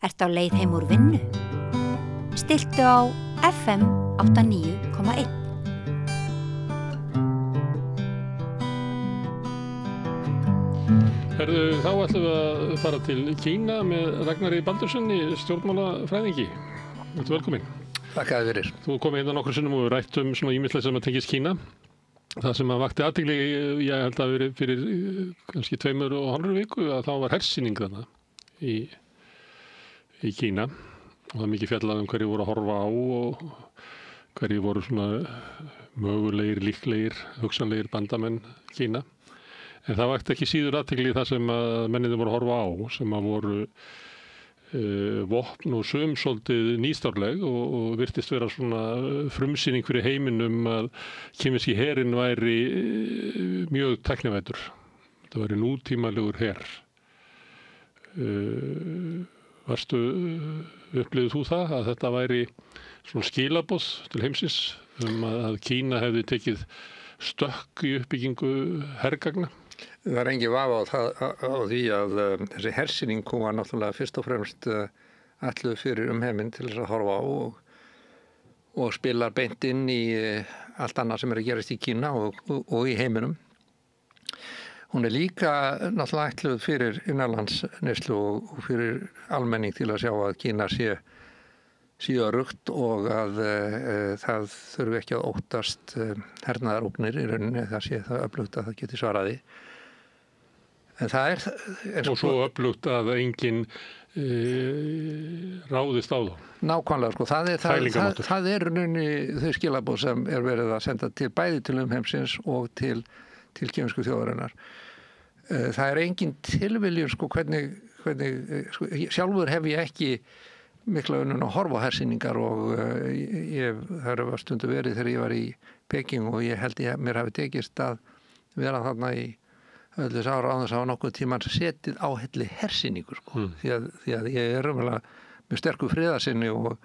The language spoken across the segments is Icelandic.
Ertu á leið heim úr vinnu? Stilltu á FM 89,1. Þá ætlum við að fara til Kína með Ragnari Baldurssoni, stjórnmálafræðingi. Vertu velkominn. Þakka þér fyrir. Þú komið hérna nokkrum sinnum og við rættum svona ýmislegt sem að tengist Kína. Það sem að vakti athygli, ég held að verið fyrir kannski 2,5 viku að þá var hersýning þarna í Kína. Og það er mikið fjallað hverju voru að horfa á og hverju voru svona mögulegir, líklegir, hugsanlegir bandamenn Kína. En það vakti ekki síður athygli það sem að mennirnir voru að horfa á, sem að voru vopn og svolítið nýstárleg og virtist vera svona frumsýning fyrir heiminum að kínverski herinn væri mjög tæknivæddur. Það væri nútímalegur her. Upplifðir þú það að þetta væri svona skilaboð til heimsins að Kína hefði tekið stökk í uppbyggingu hergagna? Það er engin vafa á því að þessi hersýning var náttúrulega fyrst og fremst ætluð fyrir heiminn til þess að horfa á og spilar beint inn í allt annað sem að gerast í Kína og í heiminum. Hún er líka náttúrulega ætluð fyrir innanlandsneyslu og fyrir almenning til að sjá að Kína sé öruggt og að það þurfi ekki að óttast hernaðarógnir í rauninni, það sé það öflugt að það geti svaraði. En það er og svo öflugt að enginn ráðist á þá. Nákvæmlega, sko. Það er rauninni þau skilaboð sem er verið að senda til bæði til heimsins og til kínversku þjóðarinnar. Það er engin tilviljun, sko, hvernig sko, sjálfur hef ég ekki mikla unnun að horfa á hersýningar og það var stundu verið þegar ég var í Peking og ég held mér hafi tekist að vera þarna í öll þess ára á þess að hafa nokkuð tíman setið á helli hersýningu, sko. Því að ég er raunverulega mjög sterkur friðarsinni og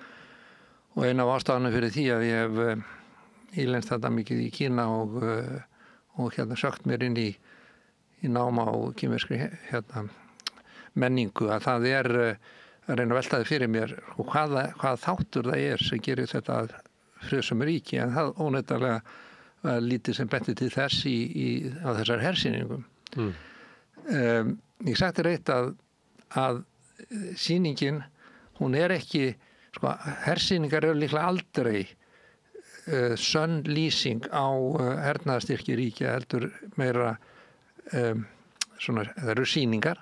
eina af ástafanum fyrir því að ég hef ílenst þetta mikið í Kína og hérna sökt mér inn í náma á kínverskri menningu að það er að reyna að velta þið fyrir mér og hvað þáttur það er sem gerir þetta friðsömu ríki, en það óneitanlega lítið sem benti til þess á þessar hersýningum. Ég sagði reitt að sýningin, hún er ekki, sko, hersýningar eru líklega aldrei sönn lýsing á hernaðarstyrki ríkja, heldur meira svona, það eru sýningar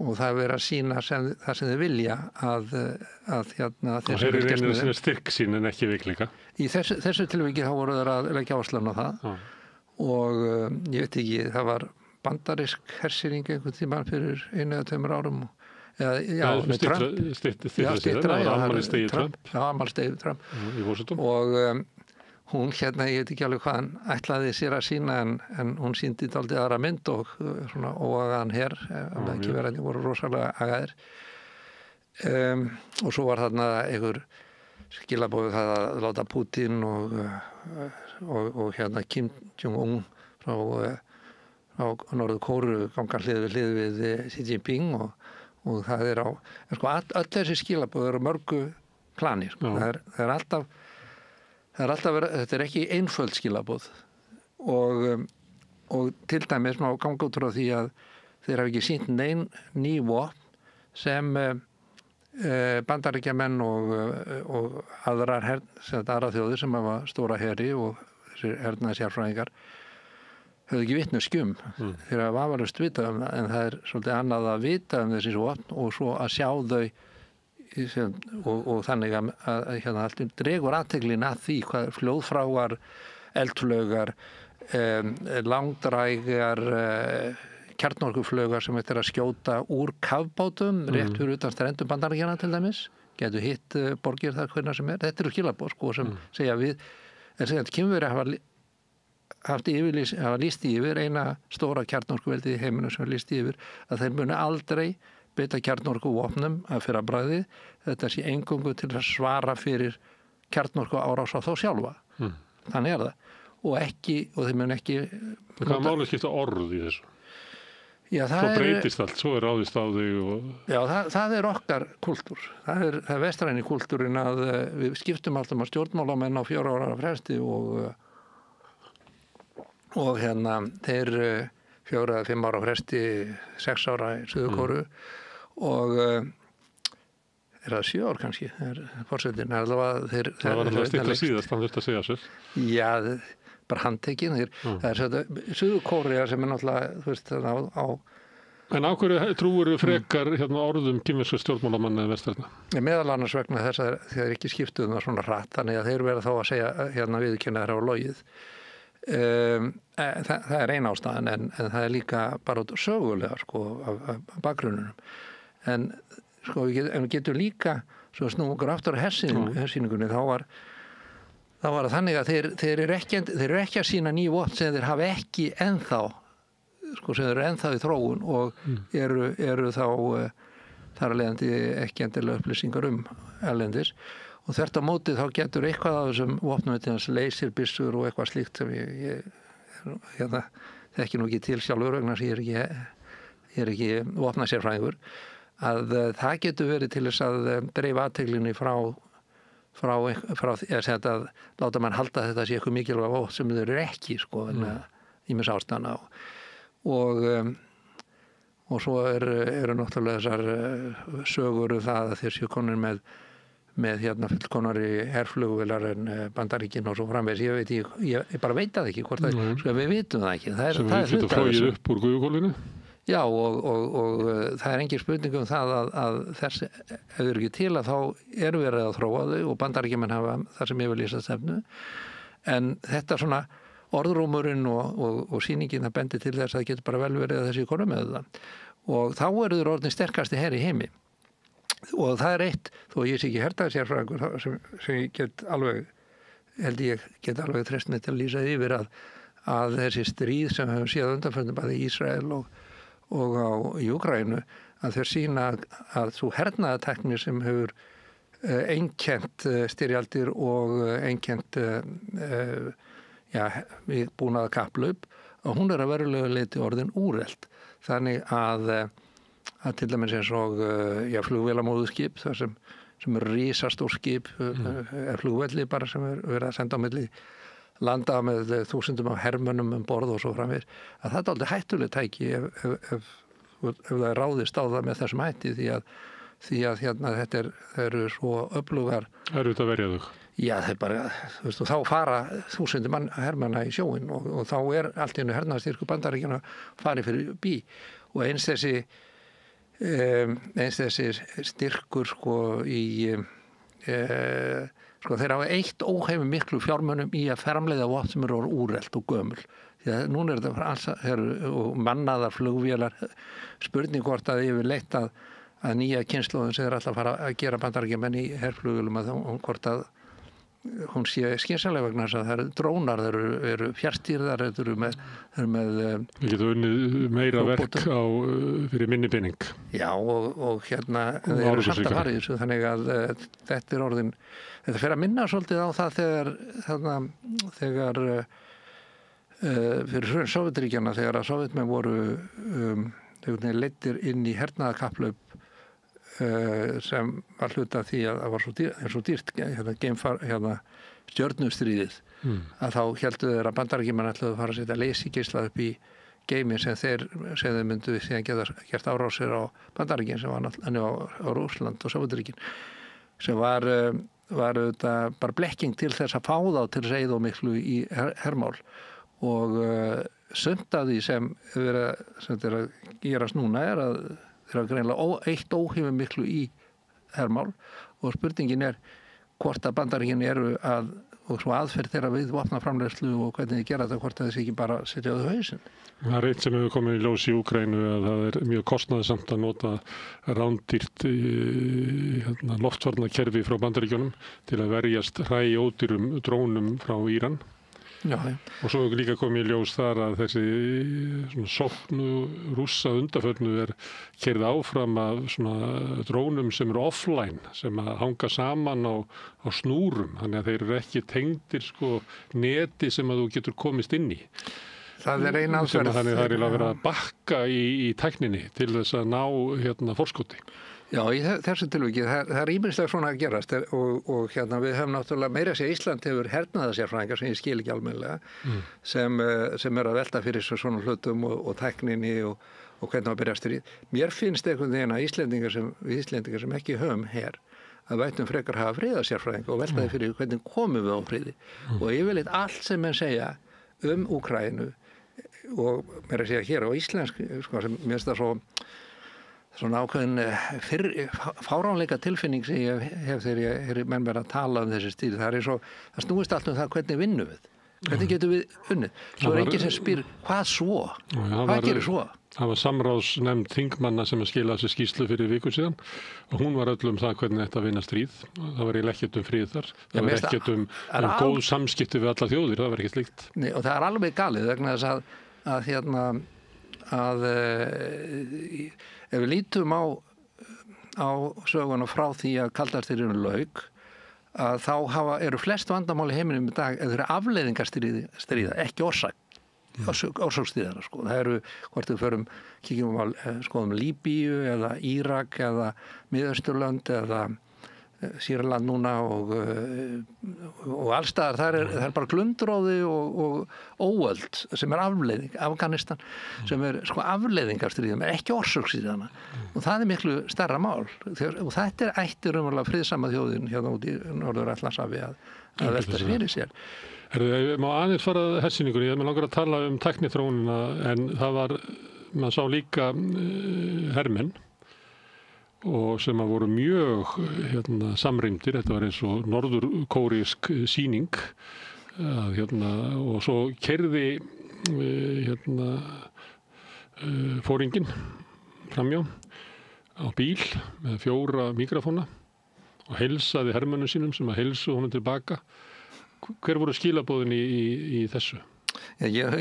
og það er verið að sýna það sem þau vilja að hérna og þeir eru reynir að styrk sín en ekki veikleika. Í þessu tilviki þá voru þeir að leggja áherslu á það og ég veit ekki, það var bandarisk hersýning einhvern tímann fyrir 1 eða 2 árum afmælisdegi Trump í Washington og hún hérna, ég veit ekki alveg hvað hann ætlaði sér að sýna en hún sýndi dálítið aðra mynd og svona óagaðan her ekki verið, voru rosalega agaðir og svo var þarna einhver skilaboð það að láta Putin og hérna Kim Jong-un frá Norður Kóreu ganga hlið við Xi Jinping og það er á sko, öll þessi skilaboð eru mörgu plani, sko. Það er alltaf þetta er ekki einföld skilaboð og til dæmis má ganga út frá því að þeir hafa ekki sýnt ný vopn sem Bandaríkjamenn og aðrar þjóðir sem hafa stóra heri og þessir hernaðarsérfræðingar höfðu ekki vitneskju þeir hafa vafalaust vitað en það er svolítið annað að vita þessi vopn og svo að sjá þau og þannig að hérna allt dregur athygline að því hvað fljóðfráar, eldflaugar, langdrægar kjarnorkuflaugar sem þetta er að skjóta úr kafbátum rétt fyrir utan strendum Bandaríkjanna til dæmis, getur hitt borgir þar hvernig sem er. Þetta eru skilaboð, sko, sem segja að Kínverjar hafa lýst yfir eina stóra kjarnorkuveldi í heiminum sem lýst yfir að þeir muni aldrei beita kjarnorkuvopnum að fyrra bragði, þetta sé eingöngu til að svara fyrir kjarnorkuárás á þá sjálfa. Þannig er það. Og þeir mun ekki Hvað máli skipta orð í þessu? svo breytist allt, svo ráðist á þig og... Já, það okkar kúltúr. Það er vestræni kúltúrin að við skiptum alltaf á stjórnmálamenn á 4 ára fresti og þeir 4 eða 5 ára fresti 6 ára í Suður-Kóru og er það 7 ár kannski, forsetinn það var alltaf stilla síðast, hann þurfti að segja sér. Já, bara handtekinn. Það er Suður-Kórea sem er náttúrulega, þú veist, á En á hverju trúir frekar orðum kínverska stjórnmálamanna en vestræna? Meðal annars vegna þess að þeir ekki skiptuðu það svona hratt, þannig að þeir verða þá að segja viðurkenna þeirra á logið. Það er ein ástæðan en það er líka bara sögulega af bakgrunnunum. En við getum líka, svo snúum okkur aftur á hersýningunni, þá var það þannig að þeir eru ekki að sýna ný vopn sem þeir hafa ekki ennþá sem þeir eru ennþá í þróun og eru þá þar að leiðandi ekki endilega upplýsingar erlendis og þvert á móti þá getur eitthvað af þessum vopnum leysirbyssur og eitthvað slíkt sem ég þekki nú ekki til sjálfur vegna sem ég er ekki vopnasérfræðingur að það getur verið til þess að dreifa athyglinni frá að láta mann halda að þetta sé eitthvað mikilvæg vopn sem þeir eru ekki ýmis ástæðna og svo eru náttúrulega þessar sögur það að þeir séu konur með fullkonari herflugvélar en Bandaríkin og svo framvegis. Ég bara veit það ekki hvort við vitum það ekki. Sem við getum flogið upp úr guðukólfinu? Já og það er engin spurning það að þess ef þau eru ekki til að þá eru verið að þróa þau og Bandaríkjamenn hafa það sem ég vil lýsa stefnu. En þetta svona orðrúmurinn og sýningin það bendi til þess að það getur bara vel verið að þessi konum með það. Og þá eru þeir orðin sterkasti her í heimi. Og það er eitt, þó ég sé ekki hernaðarsérfræðingur sem ég get alveg treyst mig til að lýsa yfir að þessi stríð sem hefum séð undanförnum bæði í Ísrael og í Úkraínu að þeir sýna að svo hernaðartækni sem hefur einkennt styrjaldir og einkennt við búin að kapphlaup og hún er að verulega leyti orðin úrelt. Þannig að til dæmis eins og flugvélamóðuskip þar sem eru risastór skip flugvelli bara sem verið að senda á milli landa með þúsundum af hermönnum borð og svo framvegis að það er aldrei hættuleg tæki ef það er ráðist á það með þessum hætti því að þetta eru svo öflugar. Er þetta verið þau? Já, þeir bara, þú veist, og þá fara þúsundum hermanna í sjóin og þá er allt í einu hernaðarstyrkur Bandaríkjanna farið fyrir bí og eins þessi styrkur þeir hafa eitt óhefum miklu fjármunum í að framleiða vopn sem eru úrelt og gömul. Því að núna er þetta og mannaðar flugvélar spurning hvort að yfir leitt að nýja kynslóðin sem er alltaf að fara að gera Bandaríkjamenn í herflugvélum að hvort að hún sé skynsamlega vegna þess að það eru drónar, það eru fjarstýrðar, það eru með Við getum unnið meira verk fyrir minni pening. Já, og þeir eru samt að fara í þessu, þannig að þetta er orðin, þetta fer að minna svolítið á það þegar fyrir hrun Sovétríkjanna, þegar að Sovétmenn voru leiddir inn í hernaðarkapplaup sem var hluta af því að það var svo dýrt stjörnustríðið að þá héldu þeir að Bandaríkjamenn ætluðu að fara að setja leysigeisla upp í geymi sem þeir myndu síðan gert árásir á Bandaríkin sem var náttúrulega á Rússland og Sovétríkin sem var auðvitað bara blekking til þess að fá þá til þess að eyða miklu í hermál og sumt af því sem er að gerast núna er að þeir hafa greinlega eitt óhefum miklu í hermál og spurningin er hvort að Bandaríkin eru og svo aðferð þeirra við vopnaframleiðslu og hvernig þið gera þetta, hvort að þessi ekki bara setja á þau hausinn. Það er eitt sem hefur komið í ljós í Úkraínu að það er mjög kostnaðarsamt að nota rándýrt loftvarnakerfi frá Bandaríkjunum til að verjast hræódýrum drónum frá Íran. Já. Og svo er líka komið í ljós þar að þessi sóknu Rússa undanförnu er keyrð áfram af svona drónum sem eru offline, sem að hanga saman á snúrum, þannig að þeir eru ekki tengdir neti sem að þú getur komist inn í. Það er eina aðferð. Þannig það er að vera að bakka í tækninni til þess að ná forskoti. Já, í þessu tilviki, það er ýmislega svona að gerast og við höfum náttúrulega meira að segja Ísland hefur hernaðarsérfræðingar sem ég skil ekki almennilega sem er að velta fyrir svona hlutum og tækninni og hvernig að byrja stríð. Mér finnst einhvern veginn að Íslendingar sem ekki höfum her að vætum frekar hafa friðarsérfræðinga og veltaði fyrir hvernig komum við á friði. Og yfirleitt allt sem menn segja Úkraínu og meira að segja hér á íslensk, sko, sem mér finnst það svona ákveðin fáránleika tilfinning sem ég hef þegar ég er menn verið að tala þessi stíl. Það snúist allt það hvernig vinnum við. Hvernig getum við unnið? Svo er enginn sem spyr, hvað svo? Hvað gerir svo? Það var samráðsnefnd þingmanna sem að skila þessi skýrslu fyrir viku síðan og hún var hvernig þetta að vinna stríð. Það var ekkert frið þar. Það var ekkert góð samskipti við alla þjóðir. Það var ekkert slíkt. Nei, og það er alveg galið vegna þess að ef við lítum á söguna frá því að kaldastríðinu lauk að þá eru flest vandamál í heiminum í dag eða afleiðingarstríða, ekki orsakstríðana. Sko. Það eru, hvort við kíkjum á skoðum Líbíu eða Írak eða Miðausturlönd eða Sýrland núna og allstaðar, það er bara glundróði og óöld sem er afleiðing, Afganistan sem er sko afleiðingarstríðum, ekki orsakstríðana og það er miklu stærra mál og þetta er ættir umverulega friðsama þjóðin hérna út í Norður-Atlantshafi að velta sér fyrir sér. Ég má aðeins fara hersýningunni, ég langar að tala tækniþróunina en maður sá líka hermenn og sem að voru mjög samrýmdir, þetta var eins og norður-kórísk sýning og svo keyrði fóringinn framjá á bíl með 4 míkrafóna og heilsaði hermönnum sínum sem að heilsu honum tilbaka. Hver voru skilaboðin í þessu? Ég hef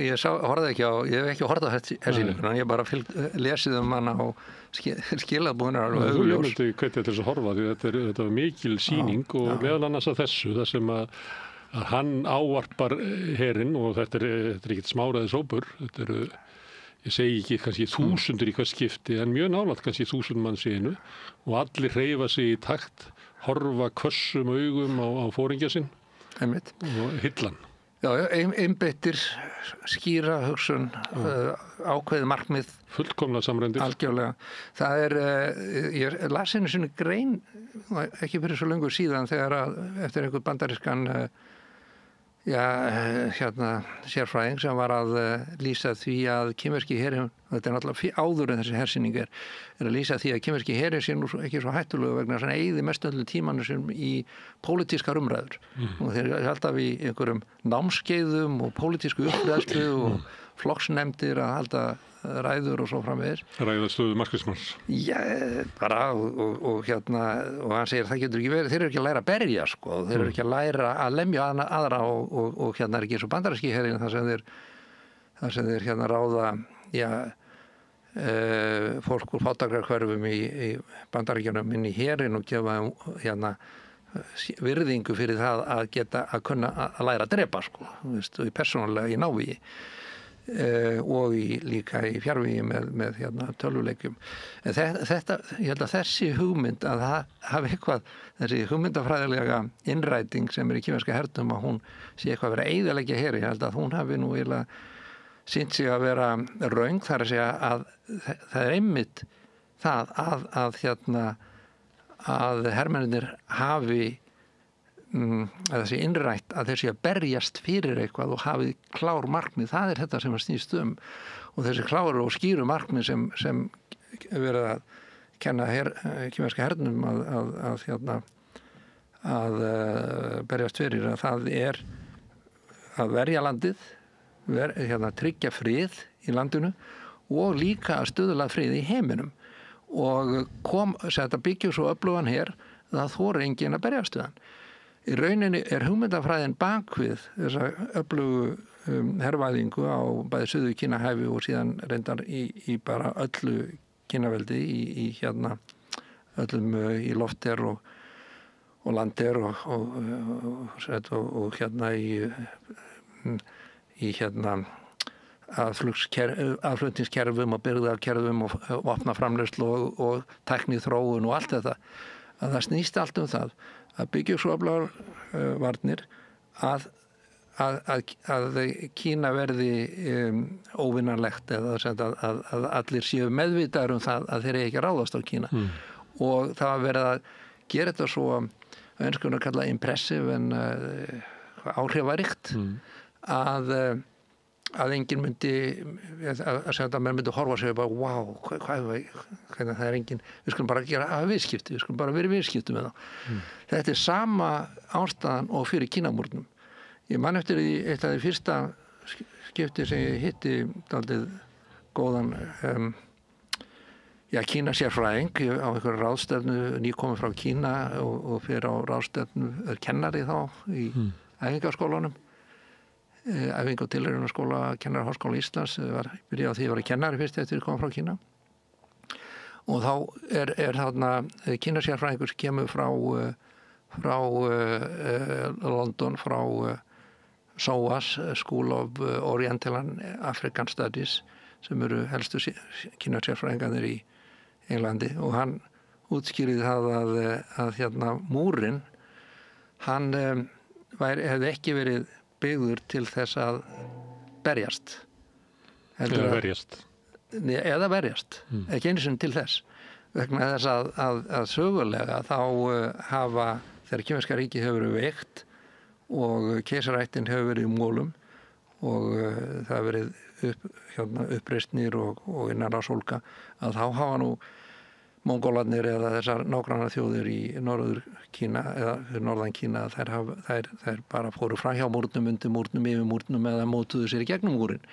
ekki horfð á hersýninguna, ég bara lesið hana á skilaboðin er alveg augljós. Þú myndi hvetja til þess að horfa því þetta var mikil sýning og meðal annars að þessu, það sem að hann ávarpar herinn og þetta er ekkert smáraðis hópur, þetta eru, ég segi ekki kannski 1000 í hvers skipti en mjög nálægt kannski 1000 manns í einu og allir hreyfa sig í takt, horfa hvössum augum á foringja sinn og hillan. Já, einbeittir, skýra hugsun, ákveðið markmið. Fullkomlega samrændir. Algjörlega. Það er, ég las einu sinni grein, ekki fyrir svo löngu síðan, þegar eftir einhvern bandarískan, sérfræðing sem var að lýsa því að kínverski herinn, þetta er náttúrulega áður en þessi hersýning er að lýsa því að kínverski herinn sé nú ekki svo hættulegu vegna þess að hann eyði mest öllu tímanu sem í pólitískar umræður. Og þeir eru alltaf í einhverjum námskeiðum og pólitísku uppræðslu og flokksnefndir að halda ræður og svo framvegis. Ræða stöðu marxismans. Já, bara og hann segir það getur ekki verið, þeir eru ekki að læra að berja sko, þeir eru ekki að læra að lemja aðra og er ekki eins og bandaríski herinn þar sem þeir ráða fólk úr fátækrahverfum í Bandaríkjunum inn í herinn og gefa virðingu fyrir það að geta að kunna að læra að drepa sko, og persónulega í návígi. Og líka í fjarvígi með tölvuleikjum. En þetta, ég held að þessi hugmynd að það hafi eitthvað, þessi hugmyndafræðilega innræting sem er í kínverska hernum að hún sé eitthvað verið að eyðileggja her, ég held að hún hafi nú eiginlega sýnt sig að vera röng, þar að segja að það er einmitt það að hermennir hafi að þessi innrætt að þessi að berjast fyrir eitthvað og hafið klár markmið, það er þetta sem að snýst og þessi kláru og skýru markmið sem verið að kenna kínverska hernum að berjast fyrir, að það er að verja landið, tryggja frið í landinu og líka að stuðla frið í heiminum og þetta byggjur svo öflugan her það þori enginn að berjast við hann. Í rauninni er hugmyndafræðin bakvið þessa öflugu hervæðingu á bæði Suður Kínahæfi og síðan reyndar í bara öllu Kínaveldi í öllum í lofther og landher og í aðflutningskerfum og byrgðarkerfum og vopnaframleiðslu og tækniþróun og allt þetta, að það snýst allt það að byggja svo öflugar varnir að Kína verði óvinnanlegt eða að allir séu meðvitaður það að þeir eru ekki að ráðast á Kína. Og það var verið að gera þetta svo önskunar kalla impressive en áhrifaríkt að enginn myndi að menn myndi horfa sig bara wow, hvernig það enginn, við skulum bara gera viðskipti, við skulum bara vera í viðskipti með þá. Þetta sama ástæðan og fyrir Kínamúrnum. Ég man eftir eitt af því fyrsta skipti sem ég hitti dálítið góðan Kína-sérfræðing á einhverju ráðstefnu nýkominn frá Kína og fyrir á ráðstefnu kennari þá í æfingaskólanum. Æfing- og tilraunarskóla Kennaraháskóla Íslands byrjaði á því að vera kennari fyrst eftir að koma frá Kína og þá er þarna Kínasérfræðingur sem kemur frá London, frá SOAS, School of Oriental and African Studies, sem eru helstu Kínasérfræðingarnir í Englandi og hann útskýrði það að múrinn hann hefði ekki verið byggður til þess að berjast. Eða verjast. Ekki einu sinni til þess. Vegna þess að sögulega þá hafa, þegar kínverska ríkið hefur verið veikt og keisarættin hefur verið í mólum og það hefur verið uppreisnir og innanráðsólka, að þá hafa nú Mongólarnir eða þessar nágrannar þjóðir í norður Kína eða norðan Kína, þær bara fóru fram hjá múrnum, undir múrnum, yfir múrnum eða mótuðu sér í gegnum múrin.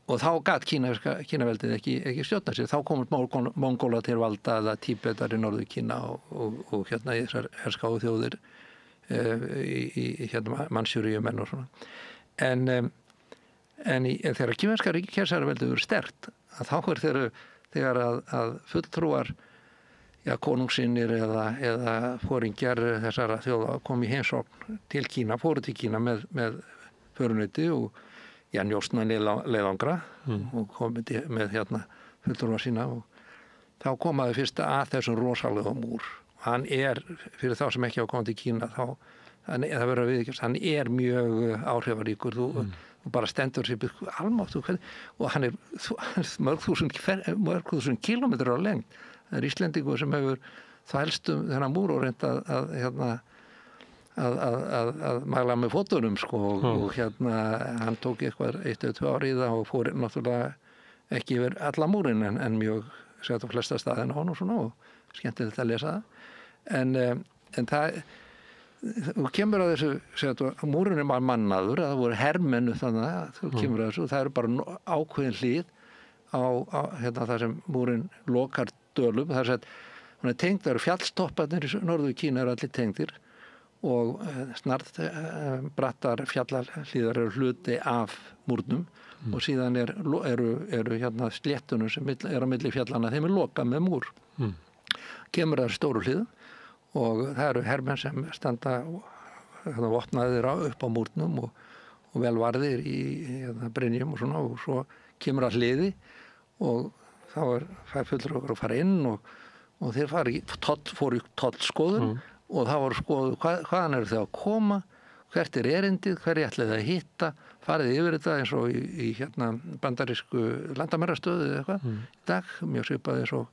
Og þá gat Kínaveldið ekki stjórna sér. Þá komur Mongólar til valda eða Tíbetar í norður Kína og í þessar herskáu þjóðir í Mansjúríumenn og svona. En þegar kínverska keisaraveldið verður sterkt, að þá þegar að fulltrúar konungsinnir eða foringjar þessara þjóða kom í heimsókn til Kína, fóru til Kína með förunauti og njósna leiðangra og komið með fulltrúar sína og þá komaði fyrst að þessum rosalega múr. Hann fyrir þá sem ekki hafa komið til Kína, það verður að viðurkennast, hann mjög áhrifaríkur, þú bara stendur sér almáttu og hann mörg þúsund kílómetrar á lengd. Það Íslendingur sem hefur þvælst þennan múr og reynt að mæla með fótunum og hann tók eitthvað 1 eða 2 ár í það og fór náttúrulega ekki yfir alla múrin en mjög sett á flesta staðina á hann og svona og skemmtilegt að lesa það en það og kemur að þessu að múrinn var mannaður, að það voru hermennu þannig að þú kemur að þessu og það eru bara ákveðin hlið á það sem múrinn lokar dölum, það að hún tengd, það eru fjallstopparnir í norður Kína eru allir tengdir og snart brattar fjallahlíðar eru hluti af múrnum og síðan eru sléttunum sem á milli fjallana, þeim lokað með múr. Kemur að stóru hlíðum og það eru hermenn sem standa vopnaðir upp á múrnum og vel varðir í brynjum og svona og svo kemur að hliði og þá fær fullur okkur að fara inn og þeir fóru í tollskoðun og það voru skoðu hvaðan eru þau að koma, hvert erindið, hverju ætlið að hitta, farið yfir þetta eins og í bandarísku landamærastöðu eða eitthvað í dag, mjög svipað eins og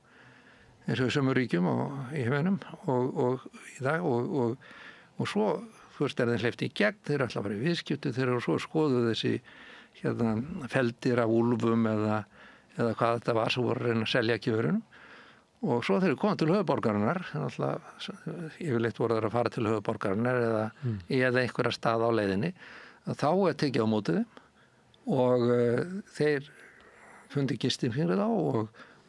í sömu ríkjum og í heiminum og í dag og svo fyrst þeim hleypt í gegn, þeir ætla að fara í viðskipti, þeir eru svo skoðuð þessi feldir af úlfum eða hvað þetta var sem voru að reyna að selja kjöfurinn og svo þeir komið til höfuðborgarinnar yfirleitt voru þeir að fara til höfuðborgarinnar eða einhverja stað á leiðinni þá tekið á mótið þeim og þeir fundi gistin fyrir þá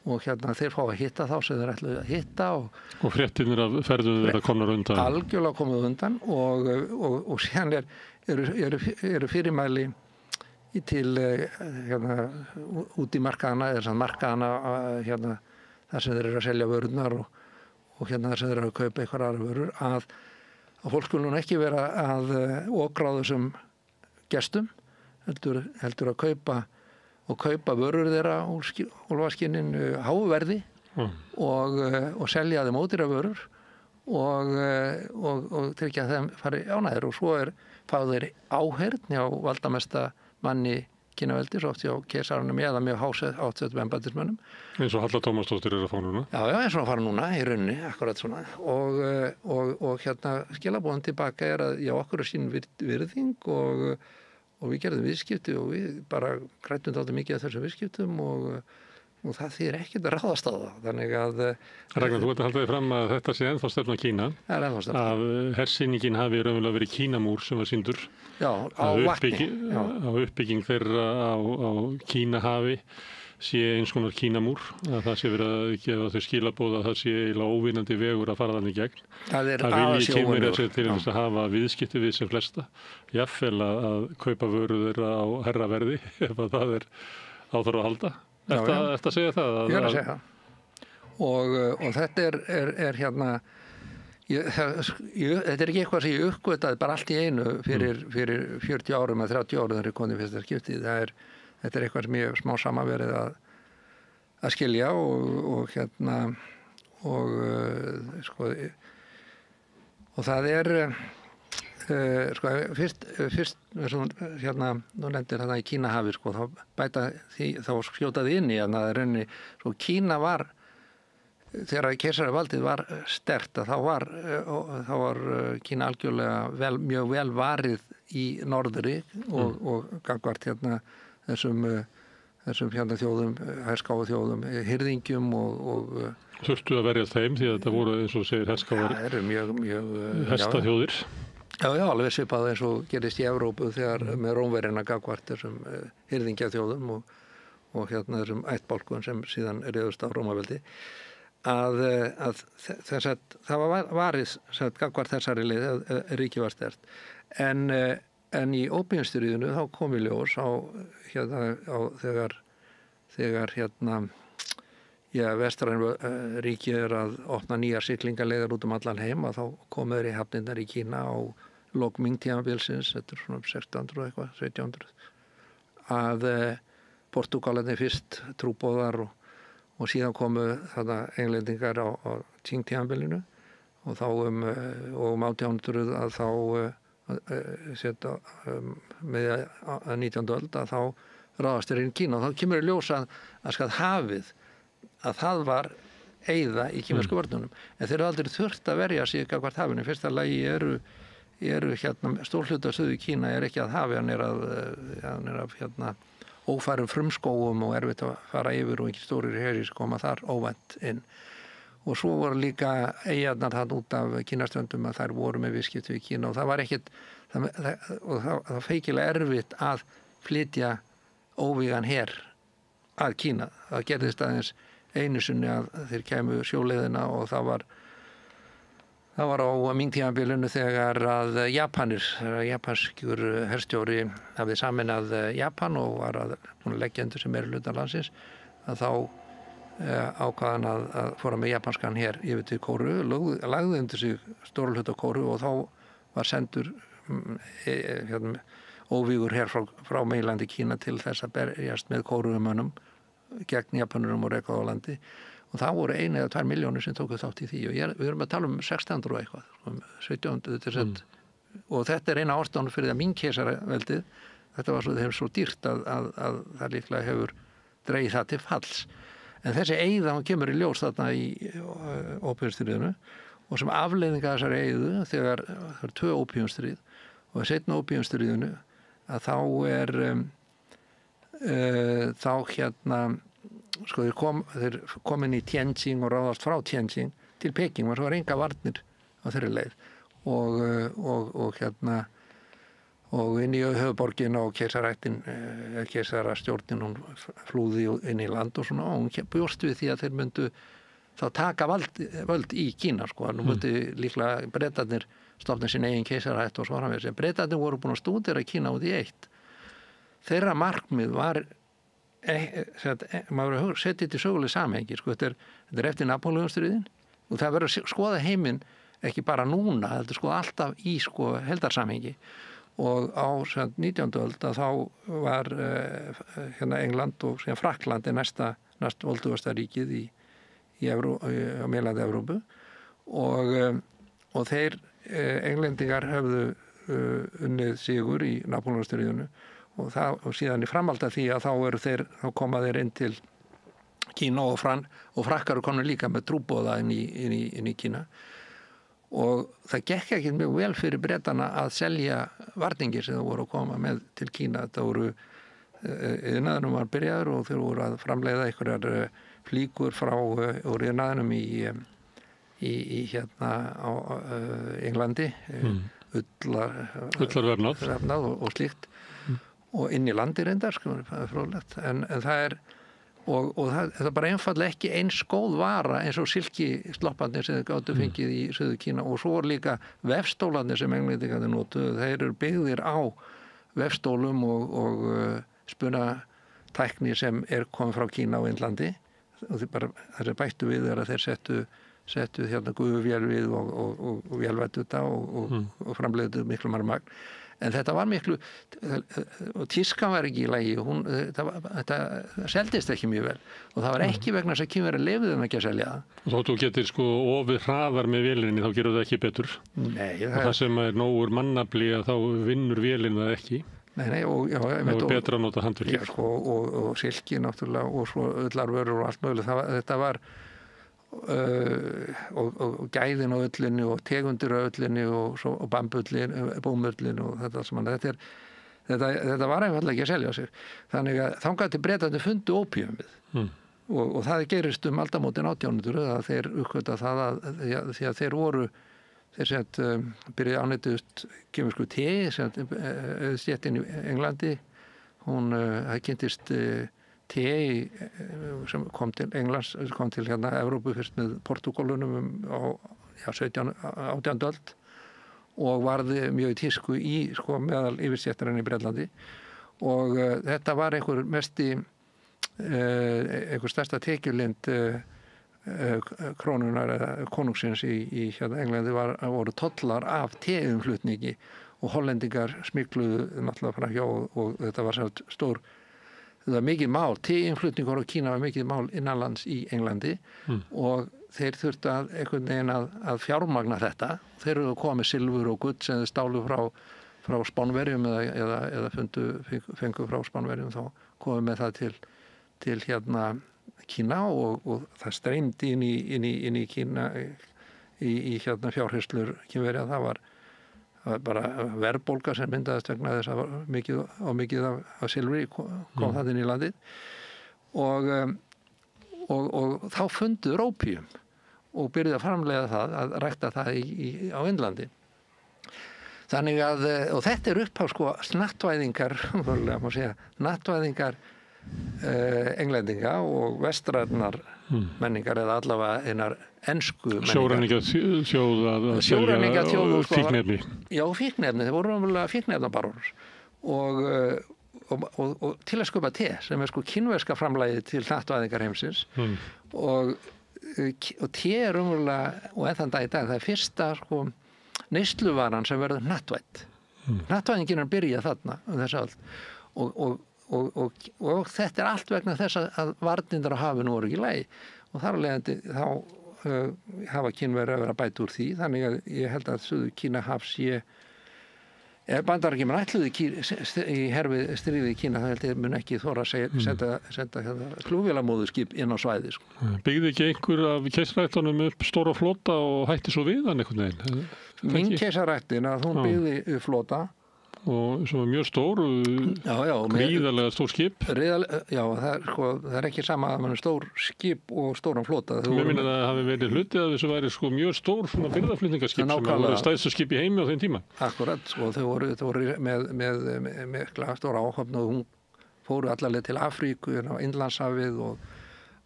og þeir fá að hitta þá sem þeir ætluðu að hitta og fréttinir af ferðum þeirra komnar undan algjörlega komið undan og síðan eru fyrirmæli til út í markaðana eða markaðana þar sem þeir eru að selja vörurnar og þar sem þeir eru að kaupa eitthvað aðra vörur að fólk skulu ekki vera að okra á þessum gestum heldur að kaupa vörur þeirra úr úlfaskinninu háverði og selja þeim ódýra vörur og tryggja þeim fari ánægðir og svo fá þeir áheyrn hjá valdamesta manni Kínaveldis, oft hjá keisarunum eða mjög hátsettum embættismönnum. Eins og Halla Tómasdóttir að fá núna? Já, eins og að fara núna í rauninni, akkurat svona. Og skilaboðan tilbaka að okkur sín virðing og við gerðum viðskipti og við bara grættum þáttum mikið af þessum viðskiptum og það þýðir ekkert að ráðast á það. Þannig að... Ragnar, þú ert að halda þig fram að þetta sé ennþá stefna Kína. Það ennþá stefna. Að hersýningin hafi raunverulega verið Kínamúr sem var sýndur. Já, á vatni. Á uppbygging þeirra á Kínahafi sé eins konar Kínamúr. Að það sé verið að gefa þau skilaboð að það sé eiginlega óvinnandi vegur að fara þannig gegn. Það vilji Kínverjar sér til þess að hafa viðskipti við sem flesta. Jafnvel að kaupa vörur þeirra á herra verði ef það áþarf að halda. Ertu að segja það? Ég að segja það. Og þetta er hérna, þetta ekki eitthvað sem ég uppgötaði bara allt í einu fyrir 40 árum eða 30 árum þegar ég kom í fyrsta skipti. Þetta er eitthvað sem ég smá saman verið að skilja og það fyrst hérna, nú nefndir þetta í Kínahafi þá skjótaði inn í að rauninni, Kína var þegar keisaravaldið var sterkt að þá var Kína algjörlega mjög vel varið í norðri og gagnvart hérna þessum hérna þjóðum, herskáu þjóðum, hirðingjum og þurftu að verja þeim því að þetta voru eins og segir herskáar hestaþjóðir. Já, alveg svipað eins og gerist í Evrópu þegar með Rómverjana gagnvart þessum hirðingjaþjóðum og hérna þessum ættbálkum sem síðan réðust á Rómaveldi að það var varið gagnvart þessari leið að ríki var sterkt en í ópíumstríðinu þá kom í ljós þegar vestræn ríki að opna nýjar siglingaleiðar út allan heim að þá komu þeir í hafnirnar í Kína á lok Ming-tímabilsins, þetta svona 1600 og eitthvað, 1700 að Portúgalarnir fyrst trúboðar og síðan komu þarna englendingar á Qing-tímabilinu og þá og 1800 að þá með 19. öld að þá ráðast þeir inn í Kína og þá kemur í ljós að hafið að það var eyða í kínversku vörnunum en þeir eru aldrei þurft að verja sig gagnvart hafinu. Fyrsta lagi eru hérna stórhluta suðu Kína ekki að hafi, hann af hérna ófærum frumskógum og erfitt að fara yfir og ekki stórir herir koma þar óvænt inn. Og svo voru líka eyjarnar hann út af Kínaströndum að þær voru með viðskipti við Kína og það var ekkit það feikilega erfitt að flytja óvígan her að Kína. Það gerðist aðeins einu sinni að þeir kæmu sjóleiðina og það var á Ming-tímabilinu þegar að japanskur herstjóri hafði sameinað Japan og var að leggja undir sem meirihluta landsins að þá ákvaðan að fóra með japanskan her yfir til Kóreu, lagði undir sig stóra hluta Kóreu og þá var sendur óvígur her frá meginlandi Kína til þess að berjast með Kóreumönnum gegn Japanurum og Reykjavík og það voru 1 eða 2 milljónir sem tóku þátt í því og við erum að tala 1600 og eitthvað 1700 og þetta eina ástæðan fyrir að Ming-keisaraveldið þetta var svo dýrt að það líklega hefur dregið það til falls en þessi eyða hún kemur í ljós þarna í ópíumstríðinu og sem afleiðinga þessari eyðu þegar það er 2 ópíumstríð og seinna ópíumstríðinu að þá hérna þeir komin í Tianjin og ráðast frá Tianjin til Peking og svo var enga varnir á þeirri leið og hérna og inn í höfuðborgin og keisarastjórnin hún flúði inn í land og svona og hún bjóst við því að þeir myndu þá taka völd í Kína nú myndi líklega Bretarnir stofna sín eigin keisaraætt og svo framvegis en Bretarnir voru búin að stúdera Kína út í eitt þeirra markmið var maður setja þetta í söguleg samhengi þetta er eftir Napóleonstríðin og það verður að skoða heiminn ekki bara núna, þetta skoða alltaf í heldarsamhengi og á 19. öld að þá var hérna England og síðan Frakkland næst voldugasta ríkið á meðlandi Evrópu og þeir englendingar höfðu unnið sigur í Napóleónsstríðinu og síðan í framhald af því að þá koma þeir inn til Kína og Frakkar og konur líka með trúboða inn í Kína og það gekk ekki mjög vel fyrir Bretana að selja varningir sem það voru að koma með til Kína. Þetta voru iðnaðinum var byrjaður og þeir voru að framleiða einhverjar flíkur frá úr iðnaðinum í hérna á Englandi, ullarvefnað og slíkt og inn í landi reyndar, fróðlegt, en það er og það er bara einfallega ekki eins góð vara eins og silkislopparnir sem þeir gátu fengið í Suður Kína og svo líka vefstólarnir sem englendingarnir notuðu, þeir eru byggðir á vefstólum og spunatækni sem komið frá Kína og Indlandi og það er bættu við þegar þeir settu hérna gufuvél við og vélvættu þetta og framleiðu miklu marg magn. En þetta var miklu, og tískan var ekki í lagi, þetta seldist ekki mjög vel og það var ekki vegna þess að Kínverjar leyfðu þeim ekki að selja það. Og þó þú getur ofið hraðar með vélinni, þá gerur það ekki betur. Nei. Og það sem er nógur mannafli að þá vinnur vélinn það ekki. Nei, og já. Það er betra að nota handvirkir. Já, sko, og silki náttúrulega og svo ullarvörur og allt mögulega, þetta var og gæðin á ullinni og tegundir á ullinni og bómullin og þetta alls mann. Þetta var einfallega ekki að selja sig. Þannig að þangað til Bretarnir fundu ópíumið og það gerist aldamótin 1800 að þeir uppgöta það því að þeir byrjaði ánættust kemur te stéttin í Englandi. Hún kynntist te sem kom til Englands, kom til hérna Evrópu fyrst með Portúgalunum á 18. öld og varði mjög í tísku meðal yfirstéttarinn í Bretlandi og þetta var einhver stærsta tekjulind krónunar eða konungsins í hérna Englandi voru tollar af teumflutningi og hollendingar smygluðu náttúrulega frá hjá og þetta var stór. Það var mikið mál, te-innflutningur á Kína var mikið mál innanlands í Englandi og þeir þurftu einhvern veginn að fjármagna þetta. Þeir eru að koma með silfur og gull sem þeir stálu frá Spánverjum eða fengu frá Spánverjum þá komið með það til hérna Kína og það streymdi inn í Kína í hérna fjárhirslur Kínverja. Það var bara verðbólga sem myndaðist vegna þess að mikið af silfri kom það inn í landið og þá fundu ópíum og byrjuði að framleiða það að rækta það á Indlandi. Þannig að, og þetta er upphaf snattvæðingar, má segja, nattvæðingar englendinga og vestrænar menningar eða allavega einar ensku menningar. Sjóræningjaþjóð og fíkniefni. Já, fíkniefni, þeir voru náttúrulega fíkniefnabarónar og til að sköpa te sem er kínverska framlagið til nattvæðingar heimsins og te er umverulega, og enn þann dag í dag, það er fyrsta neysluvaran sem verður nattvædd. Nattvæðingin er að byrja þarna þess öld og þetta er allt vegna þess að varnindar á hafinu voru ekki í lagi og þar af leiðandi þá hafa Kínverjar að vera bæta úr því, þannig að ég held að Suður Kínahaf sé Bandaríkjamenn ætluðu í herfið stríði í Kína, það held ég mun ekki þora að senda flugvélamóðurskip inn á svæði. Byggði ekki einhver af keisarættunum upp stóra flota og hætti svo við hann einhvern veginn? Mín keisarættin að hún byggði upp flota og svo mjög stór gríðarlega stór skip. Já, það er ekki sama að mann er stór skip og stóran flota. Mér minna það hafi verið hluti að þessu væri mjög stór birgðaflutningaskip sem voru stærstu skip í heimi á þeim tíma. Akkurat, þau voru með stóra áhöfn og hún fóru allarleið til Afríku á Indlandshafið og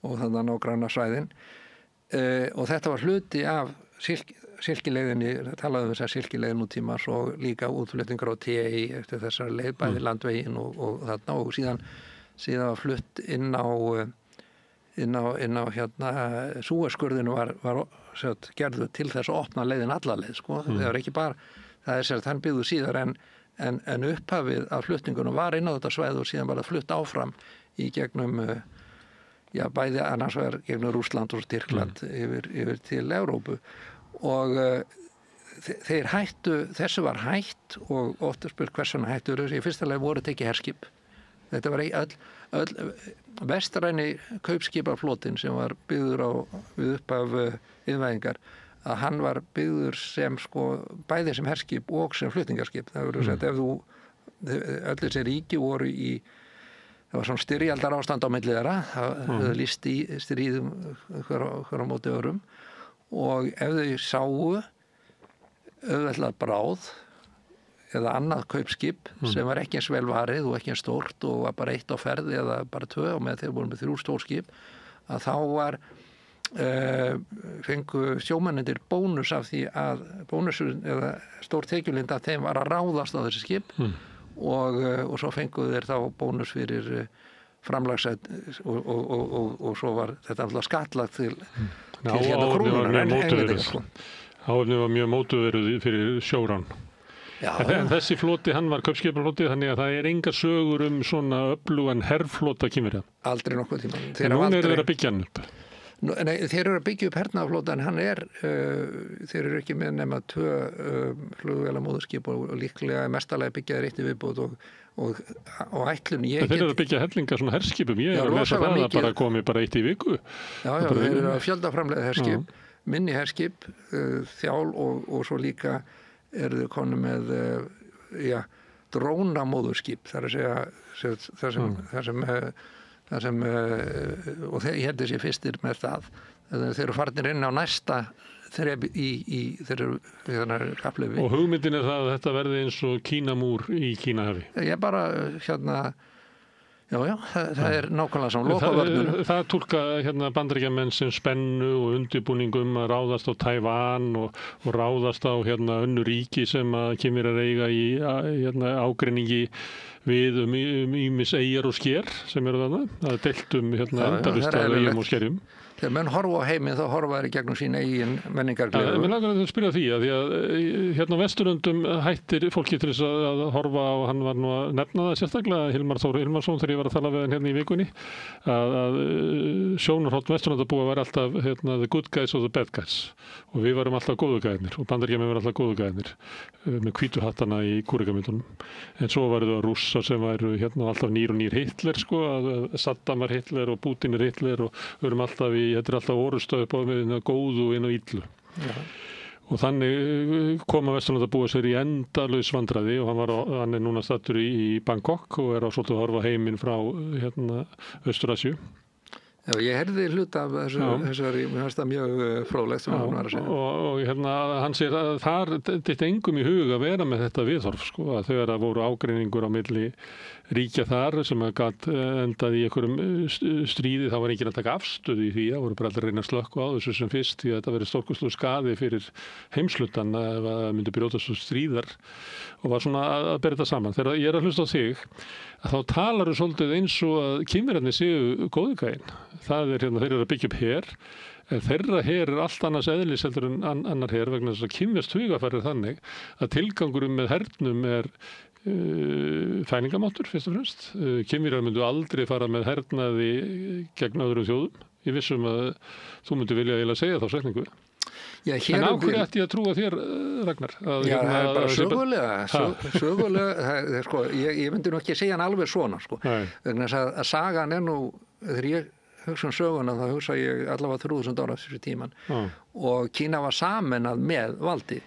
þannig að nágranna svæðin og þetta var hluti af silkileiðinni, talaðu þess að silkileiðin nútíma svo líka útflutningar á te eftir þessar leið, bæði landvegin og þarna og síðan var flutt inn á hérna Súesskurðinu var gerðu til þess að opna leiðin alla leið, það er ekki bara, það er sér að hann byggðu síðar en en upphafið af flutningunum var inn á þetta svæði og síðan var það flutt áfram í gegnum bæði annars vegar gegnum Rússland og Tyrkland yfir til Evrópu og þeir hættu, þessu var hætt og oft spurt hversuna hættu þessu, í fyrsta lagi voru tekið herskip. Þetta var öll vestræni kaupskipaflotinn sem var byggður við upphaf iðnvæðingar, að hann var byggður sem bæði sem herskip og sem flutningarskip. Það voru sett ef öll þessi ríki voru það var svona styrjaldar ástand á milli þeirra, það höfðu lýst í stríðum hver á móti öðrum og ef þau sáu auðveldlega bráð eða annað kaupskip sem var ekki eins vel varið og ekki eins stórt og var bara 1 á ferð eða bara 2 og með þeir voru með 3 stór skip, að þá var fengu sjómennir bónus af því að bónusur eða stór tekjulind af þeim var að ráðast á þessi skip og svo fenguðu þeir þá bónus fyrir framlagsætt og svo var þetta alltaf skattlagt til hérna krúnunar. Áhöfnin var mjög mótuveruð fyrir sjórán. En þessi floti, hann var kaupskipafloti, þannig að það engar sögur svona öflugan herrflota Kínverja. Aldrei nokkuð tíma. En núna þeir að byggja hann upp. Nei, þeir eru að byggja upp hernaðarflotan, hann þeir eru ekki með nema 2 flugvélamóðurskip og líklega mestalega byggjaði eitt í viðbót og ætlun Þeir eru að byggja hellinga svona herskipum, ég að lesa það að bara komi bara 1 í viku. Já, þeir eru að fjöldaframleiða herskip, minni herskip, þjál og svo líka eru þau konu með drónamóðurskip, þar að segja þar sem og ég held þessi fyrstir með það þeir eru farnir inn á næsta þrep í þeirra kapphlaupi. Og hugmyndin það að þetta verði eins og Kínamúr í Kínahafi? Ég bara það nákvæmlega saman lokavörnum. Það túlka Bandaríkjamenn sem spennu og undirbúningum að ráðast á Tævan og ráðast á önnur ríki sem að Kínverjar eiga í ágreiningi við ýmis eyjar og sker sem eru þarna. Það deilt endalaust af eyjum og skerjum. Þegar menn horfa á heiminn þá horfa þeir í gegnum sín eigin menningargleði. Mér langar að spyrja því að á Vesturlöndum hættir fólki til þess að horfa á, hann var nú að nefna það sérstaklega, Hilmar Þór Hilmarsson þegar ég var að tala við hann í vikunni, að sjónarhorn Vesturlandabúa var alltaf the good guys og the bad guys og við varum alltaf góðu gæðnir og Bandaríkjamenn var alltaf góðu gæðnir með hvítu hattana í kúrekamyndunum. En svo varu það Rússar sem væru alltaf nýr og nýr Hitler að Saddam var Hitler og Putin Hitler og við erum alltaf þetta alltaf orðstöð upp á góðu og inn á illu. Og þannig koma Vesturlandabúa sér í endalaus vandræði og hann núna stattur í Bangkok og á svolítið að horfa heiminn frá Austur-Asíu. Já, ég heyrði hluta af þessari, mér finnst það mjög fróðlegt sem hann var að segja. Og hann segir að þar þetta engum í hug að vera með þetta viðhorf, að þegar það voru ágreiningur á milli ríkja þar sem að gat endað í einhverjum stríði, þá var enginn að taka afstöðu í því, það voru bara allir að reyna að slökkva á þessu sem fyrst, því að þetta verið stórkostlegur skaði fyrir heimshlutann ef það myndi brjótast stríðar og var svona að bera þetta saman. Þegar ég er að hlusta á þig, að þá talar þau svolítið eins og að Kínverjarnir séu góðugæin. Það þeir eru að byggja upp her, en þeirra her allt annars eðlis heldur en annar her vegna þess að kínverskt hugafæri þannig að tilgangurum með hernum fælingamáttur fyrst og fremst. Kínverjar myndu aldrei fara með hernaði gegn öðrum þjóðum. Ég vissum að þú myndu vilja eiginlega segja þá setningu. En á hverju ætti ég að trúa þér, Ragnar? Já, það er bara sögulega. Ég myndi nú ekki segja hann alveg svona. Vegna þess að sagan nú, þegar ég hugsa söguna, þá hugsa ég allavega 3000 ára þessu tíman. Og Kína var sameinað með valdi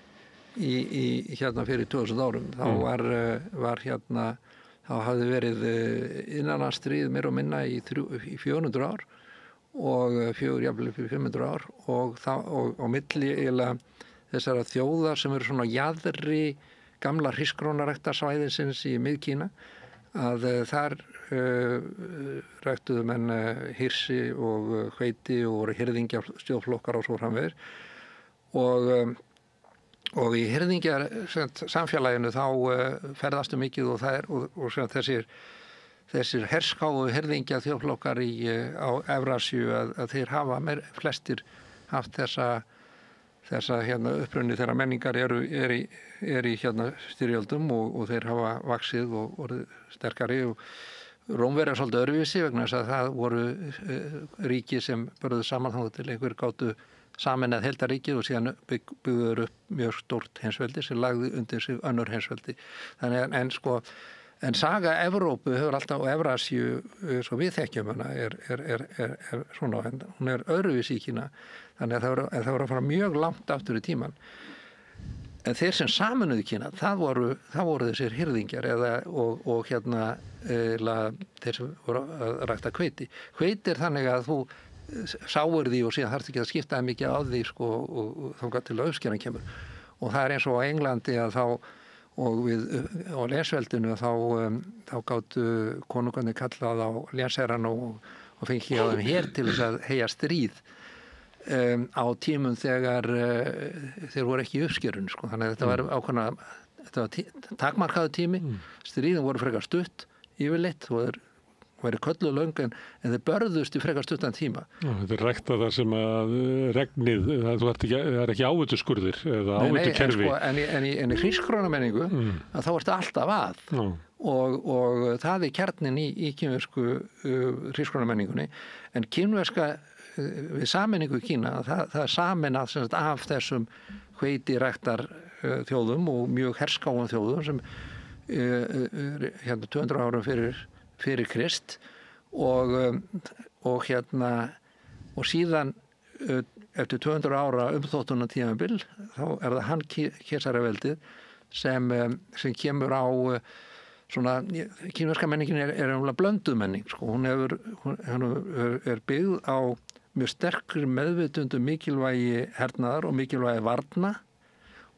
í fyrir 2000 árum. Þá hafði verið innanlandsstríð meira og minna í 400 ár og jafnvel upp í 500 ár og á milli þessara þjóðar sem eru svona jaðri gamla hrísgrónaræktarsvæðisins í Mið-Kína að þar ræktuðu menn hirsi og hveiti og voru hirðingjastjóðflokkar og svo framvegis og í hirðingjar samfélaginu þá ferðastu mikið og þessir herskáu hirðingja þjóðflokkar á Evrasíu að þeir hafa flestir haft þessa þess að hérna upprunni þeirra menningar er í hérna styrjöldum og þeir hafa vaxið og orðið sterkari og Rómverjar svolítið öðruvísi vegna þess að það voru ríki sem börðu saman þá til einhver gátu sameinað heildaríkið og síðan byggður upp mjög stórt heimsveldi sem lagði undir sig önnur heimsveldi. Þannig en saga Evrópu hefur alltaf og Evrasíu svo við þekkjum hana er svona, hún er öðruvísi í Kína þannig að það voru að fara mjög langt aftur í tíman. En þeir sem sameinuðu Kína, það voru þessir hirðingjar og hérna þeir sem voru að rækta hveiti. Hveiti er þannig að þú sáir því og síðan þarf ekki að skipta mikið á því og þangað til að uppskeran kemur. Og það er eins og á Englandi að þá og á lénsveldinu þá gátu konungarnir kallað á lénsherran og fengið á þeim her til þess að heyja stríð á tímum þegar þeir voru ekki í uppskerun sko. Þannig að þetta var takmarkaðu tími stríðin voru frekar stutt yfirleitt og þeir væri kölluð löng en þeir börðust í frekar stuttan tíma. Þetta er rækta það sem að regnið, það er ekki áhættuskurðir eða áhættukerfi. En í hrísgrónamenningu að þá ertu alltaf að og það er kjarnin í kínversku hrísgrónamenningunni en kínverska við sameiningu Kína, það er sameinað af þessum hveitiræktar þjóðum og mjög herskáum þjóðum sem hérna 200 árum fyrir Krist og síðan eftir 200 ára umþóttuna tímabil þá er það hann keisaraveldið sem kemur á svona, kínverska menningin er blönduð menning sko. Hún er byggð á mjög sterkri meðvitundu mikilvægi hernaðar og mikilvægi varna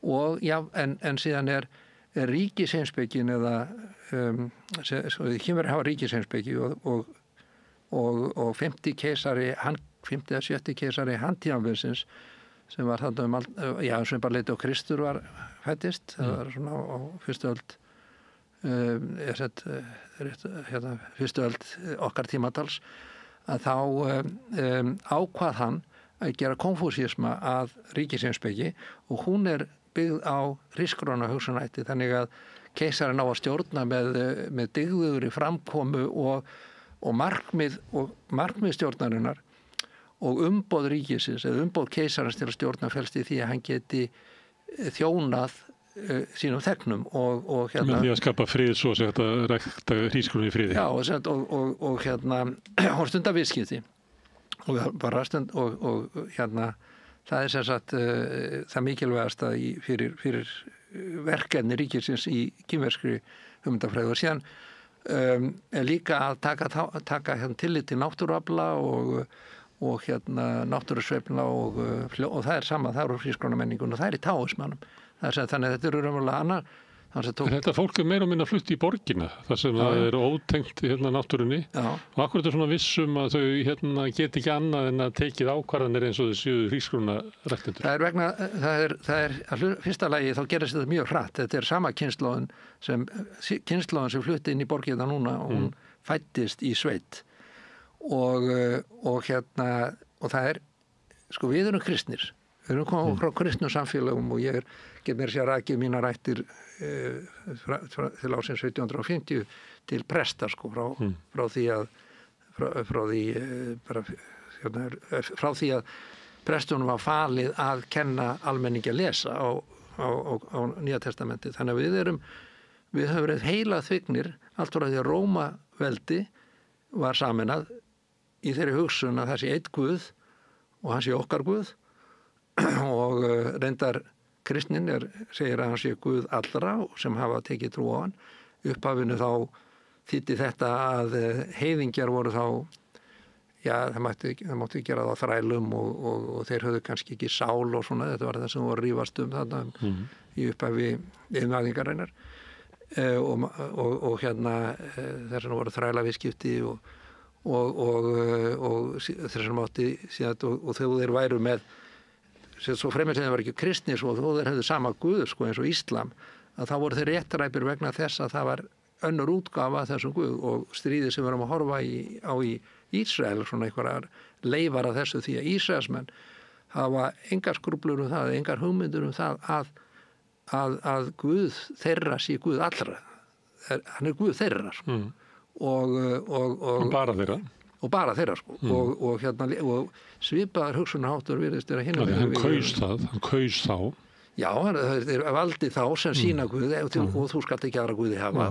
og en síðan er ríkisheimspekin eða kínverjar hafa ríkisheimspeki og 50 keisari, 50 eða 70 keisari handtímanbilsins sem var þarna sem bara leiti á Kristur var fæddist, það var svona á fyrstu öld fyrstu öld okkar tímatals að þá ákvað hann að gera konfúsísma að ríkisheimspeki og hún er byggð á hrísgróna hugsunarhætti þannig að keisarinn á að stjórna með dygðugri framkomu og markmið stjórnarinnar og umboð ríkisins eða umboð keisarins til að stjórna felst í því að hann geti þjónað sínum þegnum og hérna með því að skapa frið svo sem þetta rækta hrísgrjóni í friði. Já, og hérna og stunda viðskipti og hérna það er sem sagt það mikilvægasta fyrir verkefni ríkisins í kínverskri hugmyndafræði og síðan líka að taka hérna tillit til náttúruafla og hérna náttúrusveifla og það er sama, það eru hrísgrónamenningun og það er í taóismanum. Þannig að þetta eru raunverulega annar. Þetta fólk er meira og minna flutt í borgina, þar sem það er ótengt hérna náttúrunni og akkur er þetta svona vissum að þau hérna geti ekki annað en að tekið ákvarðanir eins og þessu hrísgrónaræktendur. Það er að fyrsta lagi þá gerist þetta mjög hratt. Þetta er sama kynslóðin sem flutti inn í borgina núna og hún fæddist í sveit og það er sko við erum kristnir. Við erum komið frá kristnum samfélagum og ég get mér sér rakið mína rættir til ásins 1750 til presta sko frá því að prestunum var falið að kenna almenningi að lesa á Nýja testamentið. Þannig að við höfum verið heila þvignir allt frá því að Rómaveldi var sameinað í þeirri hugsun að það sé einn Guð og hann sé okkar Guð og reyndar kristnin segir að hann sé Guð allra sem hafa tekið trú á hann. Upphafinu þá þýddi þetta að heiðingjar voru þá það mátti gera það á þrælum og þeir höfðu kannski ekki sál og svona, þetta var það sem voru rífast þarna í upphafi iðnaðingarinnar og hérna þess vegna voru þrælaviðskipti og þess vegna mátti síðan og þegar þeir væru með svo fremur sem það var ekki kristni svo þó þeir hefðu sama Guð sko eins og Íslam að þá voru þeir réttaræpir vegna þess að það var önnur útgáfa þessum Guð og stríði sem við erum að horfa á í Ísrael svona einhverjar leifar af þessu því að Ísraelsmenn hafa engar skrúblur það, engar hugmyndur það að Guð þeirra sé Guð allra. Hann Guð þeirra, sko. Og bara þeirra. Og bara þeirra, sko. Og svipaðar hugsunarháttur virðist vera hinum. Hann kaus þá. Já, þeir valdi þá sem sína Guði og þú skalt ekki aðra Guði hafa.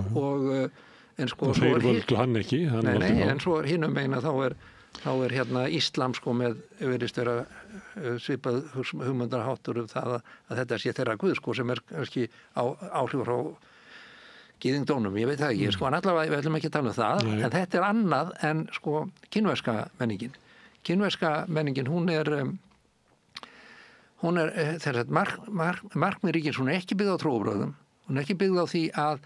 En sko... Og þeir völdu hann ekki. En svo hinum meina þá er Íslam sko með virðist vera svipað hugmyndarháttur það að þetta sé þeirra Guð sko sem kannski áhrif frá gyðingdómnum, ég veit það ekki, sko en allavega við ætlum ekki að tala það, en þetta er annað en sko kínverska menningin. Kínverska menningin, hún er markmið ríkins, hún er ekki byggð á trúarbrögðum, hún er ekki byggð á því að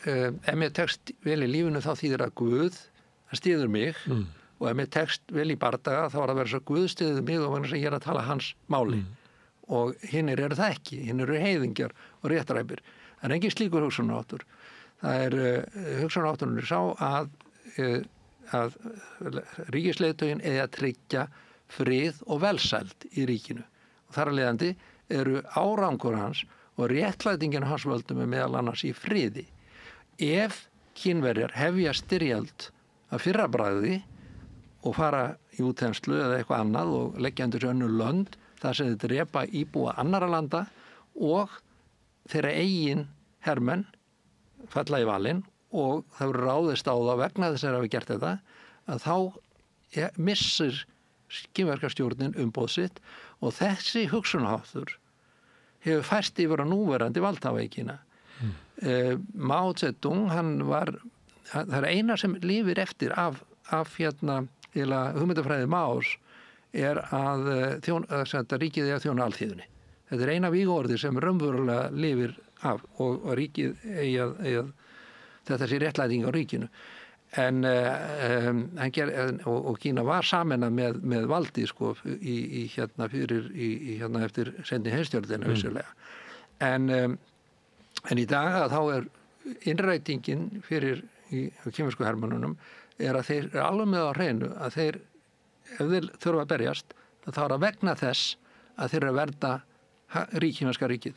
ef mér tekst vel í lífinu þá þýðir að Guð það styður mig og ef mér tekst vel í bardaga þá er að vera svo Guð styður mig og vegna sem ég er að tala hans máli og hinnir eru það ekki, hinnir eru heiðingjar og réttaræpir. Það er engin slíkur hugsunarháttur. Það er hugsunarhátturinn sá að ríkisleiðtoginn eigi að tryggja frið og velsæld í ríkinu. Og þar að leiðandi eru árangur hans og réttlætingin hans völdum meðal annars í friði. Ef Kínverjar hefja styrjöld að fyrra bragði og fara í útþenslu eða eitthvað annað og leggja undir sig önnur lönd þar sem þeir drepa íbúa annarra landa og þeirra eigin hermenn falla í valinn og það verður ráðist á það vegna þess að hafa gert þetta að þá missir kínverkastjórnin umboð sitt og þessi hugsunarháttur hefur færst yfir á núverandi valdhafa í Kína. Mao Zedong, það er eina sem lifir eftir af hugmyndafræði Maos er að ríkið er að þjóna alþýðunni. Þetta er eina vígorði sem raunverulega lifir af og ríkið eigi að þetta sé réttlæting á ríkinu. Og Kína var sameinað með valdi sko eftir seinni heimsstyrjöldina vissulega. En í dag þá er innrætingin fyrir kínversku hermönnunum er að þeir eru alveg með á hreinu að þeir, ef þeir þurfa að berjast, þá er að vegna þess að þeir eru að verða kínverska ríkið.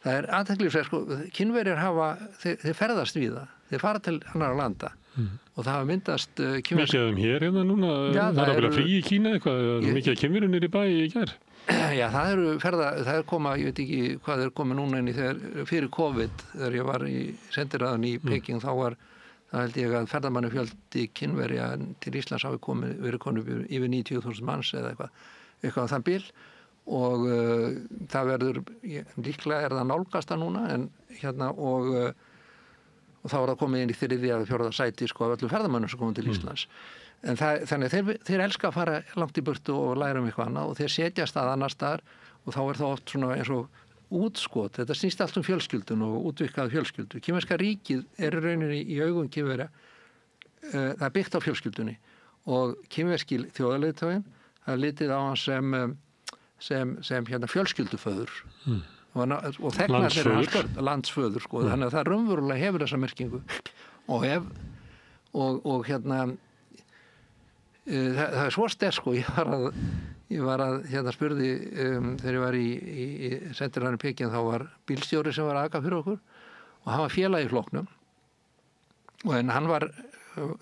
Það er athyglisvert sko, Kínverjar þeir ferðast við það, þeir fara til annarra landa og það hafa myndast Við séum hér núna, það er að vera frí í Kína eitthvað, mikið af Kínverjunir í bæ í gær. Já, það er koma, ég veit ekki hvað er komið núna inn í fyrir COVID, þegar ég var í sendiráðan í Peking, þá held ég að ferðamannufjöldi Kínverja til Íslands hafi verið konum yfir 90.000 manns eða eitthvað á þann bil og það verður, líklega er það nálgasta núna og þá er það komið inn í þriðja eða fjórða sæti sko af öllum ferðamönnum sem komum til Íslands. En þannig þeir elska að fara langt í burtu og læra eitthvað annað og þeir setjast að annar staðar og þá er það oft svona eins og útskot. Þetta snýst allt fjölskyldun og útvikkað fjölskyldu. Kínverska ríkið er í rauninni í augum Kínverja, það er byggt á fjölskyldunni og kínverski þjóðarleiðtoginn það er litið á hann sem fjölskylduföður og þegnar þeirra hans börn, landsföður sko, þannig að það raunverulega hefur þessa merkingu og það er svo sterk sko, ég var að spurði þegar ég var í sendiráðinu í Peking þá var bílstjóri sem var að aka fyrir okkur og hann var félagi í flokknum en hann var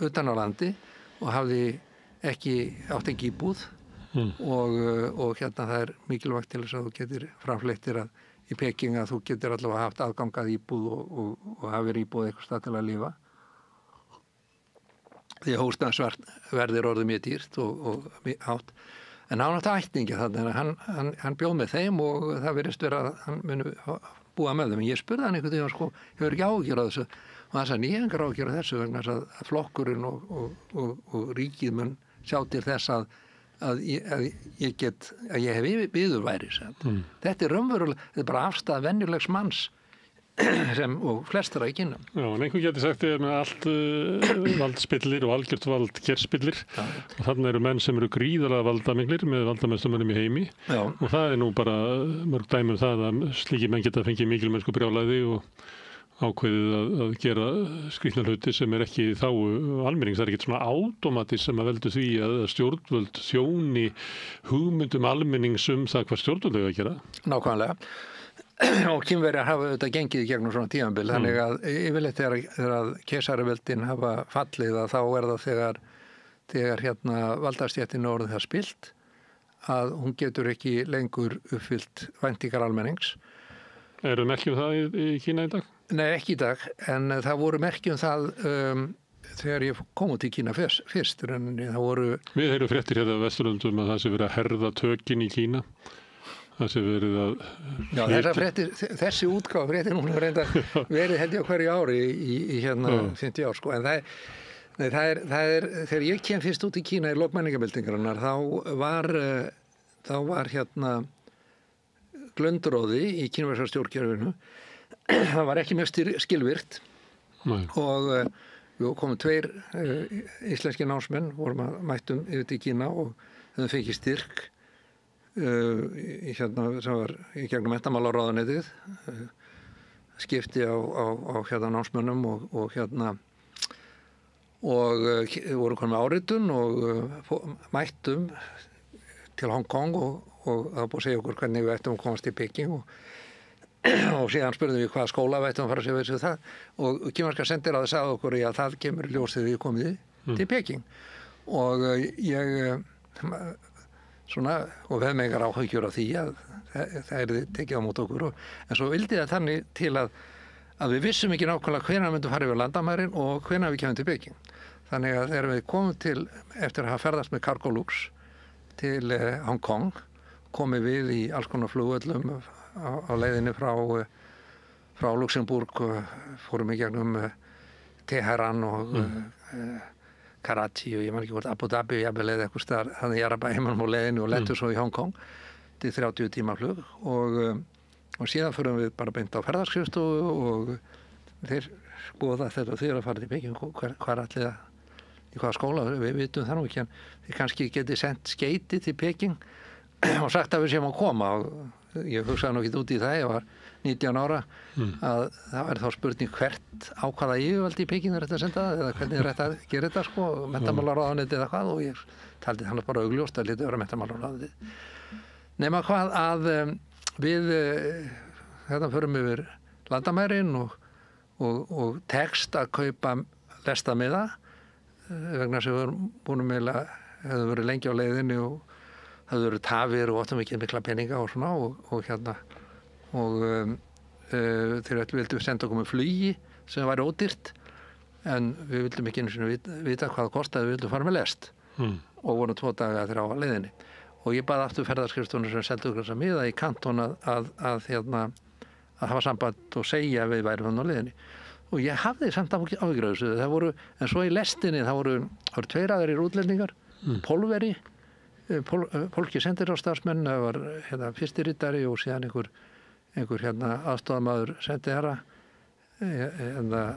utan á landi og átti ekki íbúð og það er mikilvægt til þess að þú getur framfleyttir að í Peking að þú getur allavega haft aðgangað íbúð og hafið íbúð eitthvað stað til að lifa því að húsnæðisverðir orðið mjög dýrt og hátt en hann átti ætningi þannig að hann bjóð með þeim og það virðist vera að hann muni búa með þeim en ég spurði hann einhvern veginn sko, hefur ekki áhyggjur af þessu og hann sagði, ég hef engar áhyggjur af þessu vegna að flokkurinn og ríkið mun sjá til þess að ég hef yfirværi þetta er raunverulega, þetta er bara afstæða venjulegs manns og flestra í Kína. Já, en einhver getur sagt að með allt valdspillir og algjört vald kerspillir og þannig eru menn sem eru gríðarlega valdamiklir með valdamestamönnum í heimi og það er nú bara mörg dæmi það að slíki menn geta fengið mikilmennsku brjálæði og ákveðið að gera skrýtna hluti sem ekki þá almennings. Það er ekki svona átómatis sem að veldu því að stjórnvöld þjóni hugmyndum almennings það hvað stjórnvöld eiga að gera. Nákvæmlega. Og Kínverjar hafa auðvitað gengið í gegnum svona tímabil, þannig að yfirleitt þegar keisaraveldin hafa fallið að þá það þegar valdastéttin orðið það spilt að hún getur ekki lengur uppfyllt væntingar almennings. Eru merki það í Kína í dag? Nei, ekki í dag, en það voru merki það þegar ég kom út í Kína fyrst. Það voru... Við heyrum fréttir hérna á Vesturlöndum að það sé verið að herða tökin í Kína. Það sé verið að... Já, þessi útgáfa fréttir núna verið held ég á hverju ári í 50 ár, sko. En það er, þegar ég kem fyrst út í Kína í lok menningabildingarinnar, þá var glöndróði í kínverska stjórnkerfinu. Það var ekki mjög skilvirt. Nei. Og við komum 2 íslenski námsmenn, vorum að mættum yfir til Kína og þau fengið styrk sem var í gegnum menntamálaráðuneytið, skipti á námsmönnum og voru komin með áritun og mættum til Hong Kong og það var búið að segja okkur hvernig við ættum að komast til Peking og síðan spurðum við hvaða skóla við ættum að fara að segja við það og kínverska sendiráðið sagði okkur að það kemur í ljós þegar við komið til Peking og ég og við hefum engar áhyggjur af því að það er tekið á mót okkur en svo vildi það þannig til að við vissum ekki nákvæmlega hvenær við myndum fara yfir landamærin og hvenær við kemum til Peking. Þannig að þegar við komum til eftir að hafa ferðast með Cargolux til Hong Kong komum við í alls konar flugvöllum á leiðinni frá Luxemburg og fórum í gegnum Teheran og Karachi og ég man ekki hvort Abu Dhabi jafnvel eða eitthvað staðar þannig ég bara heimann á leiðinni og lentum svo í Hong Kong til 30 tíma flug og síðan förum við bara beint á ferðaskrifstofu og þeir skoða þetta og þeir að fara til Peking hvar allir í hvaða skóla við vitum það nú ekki en þeir kannski geti sendt skeyti til Peking og sagt að við séum að koma og ég hugsaði nú ekki út í það, ég var 19 ára að það væri þá spurning hvert á hvaða yfirvaldi í Peking er þetta að senda það eða hvernig er þetta að gera þetta sko, menntamálaráðuneytið eða hvað og ég taldi þannig bara augljóst að lítið vera menntamálaráðuneytið nema hvað að við þetta förum yfir landamærin og tekst að kaupa lestamiða vegna sem við búinum eiginlega hefðu verið lengi á leiðinni og það eru tafir og áttum ekki mikla peninga og svona og þeir öllu vildu senda okkur með flugi sem væri ódýrt en við vildum ekki einu sinni vita hvað það kostaði, við vildum fara með lest og vorum 2 daga þeirra á leiðinni og ég baði aftur ferðarskrifstofunum sem seldi okkur þessa miða í Kanton að hafa samband og segja að við værum þannig á leiðinni og ég hafði samt áhyggjur af þessu, það voru en svo í lestinni það voru 2 aðrir útlendingar Pólveri pólski sendiráðsstarfsmenn, það var fyrsti riddari og síðan einhver aðstofamaður sendiherra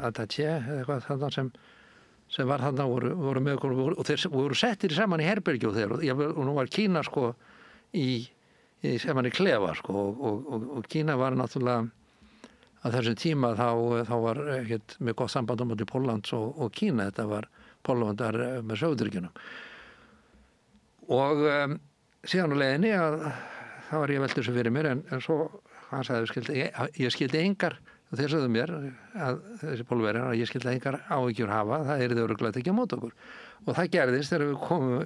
attaché eða eitthvað þannig sem var þarna voru með okkur og þeir voru settir saman í herbergi og nú var Kína sko saman í klefa sko og Kína var náttúrulega að þessum tíma þá var ekkert með gott samband á móti Póllands og Kína, þetta var Póllandar með Sovétríkjunum og síðan á leiðinni að það var ég veldur þessu fyrir mér en svo hann sagði ég skildi engar og þeir sagði mér að þessi Pólverjar að ég skildi engar áhyggjur hafa það er þau örugglega ekki á móti okkur og það gerðist þegar við komum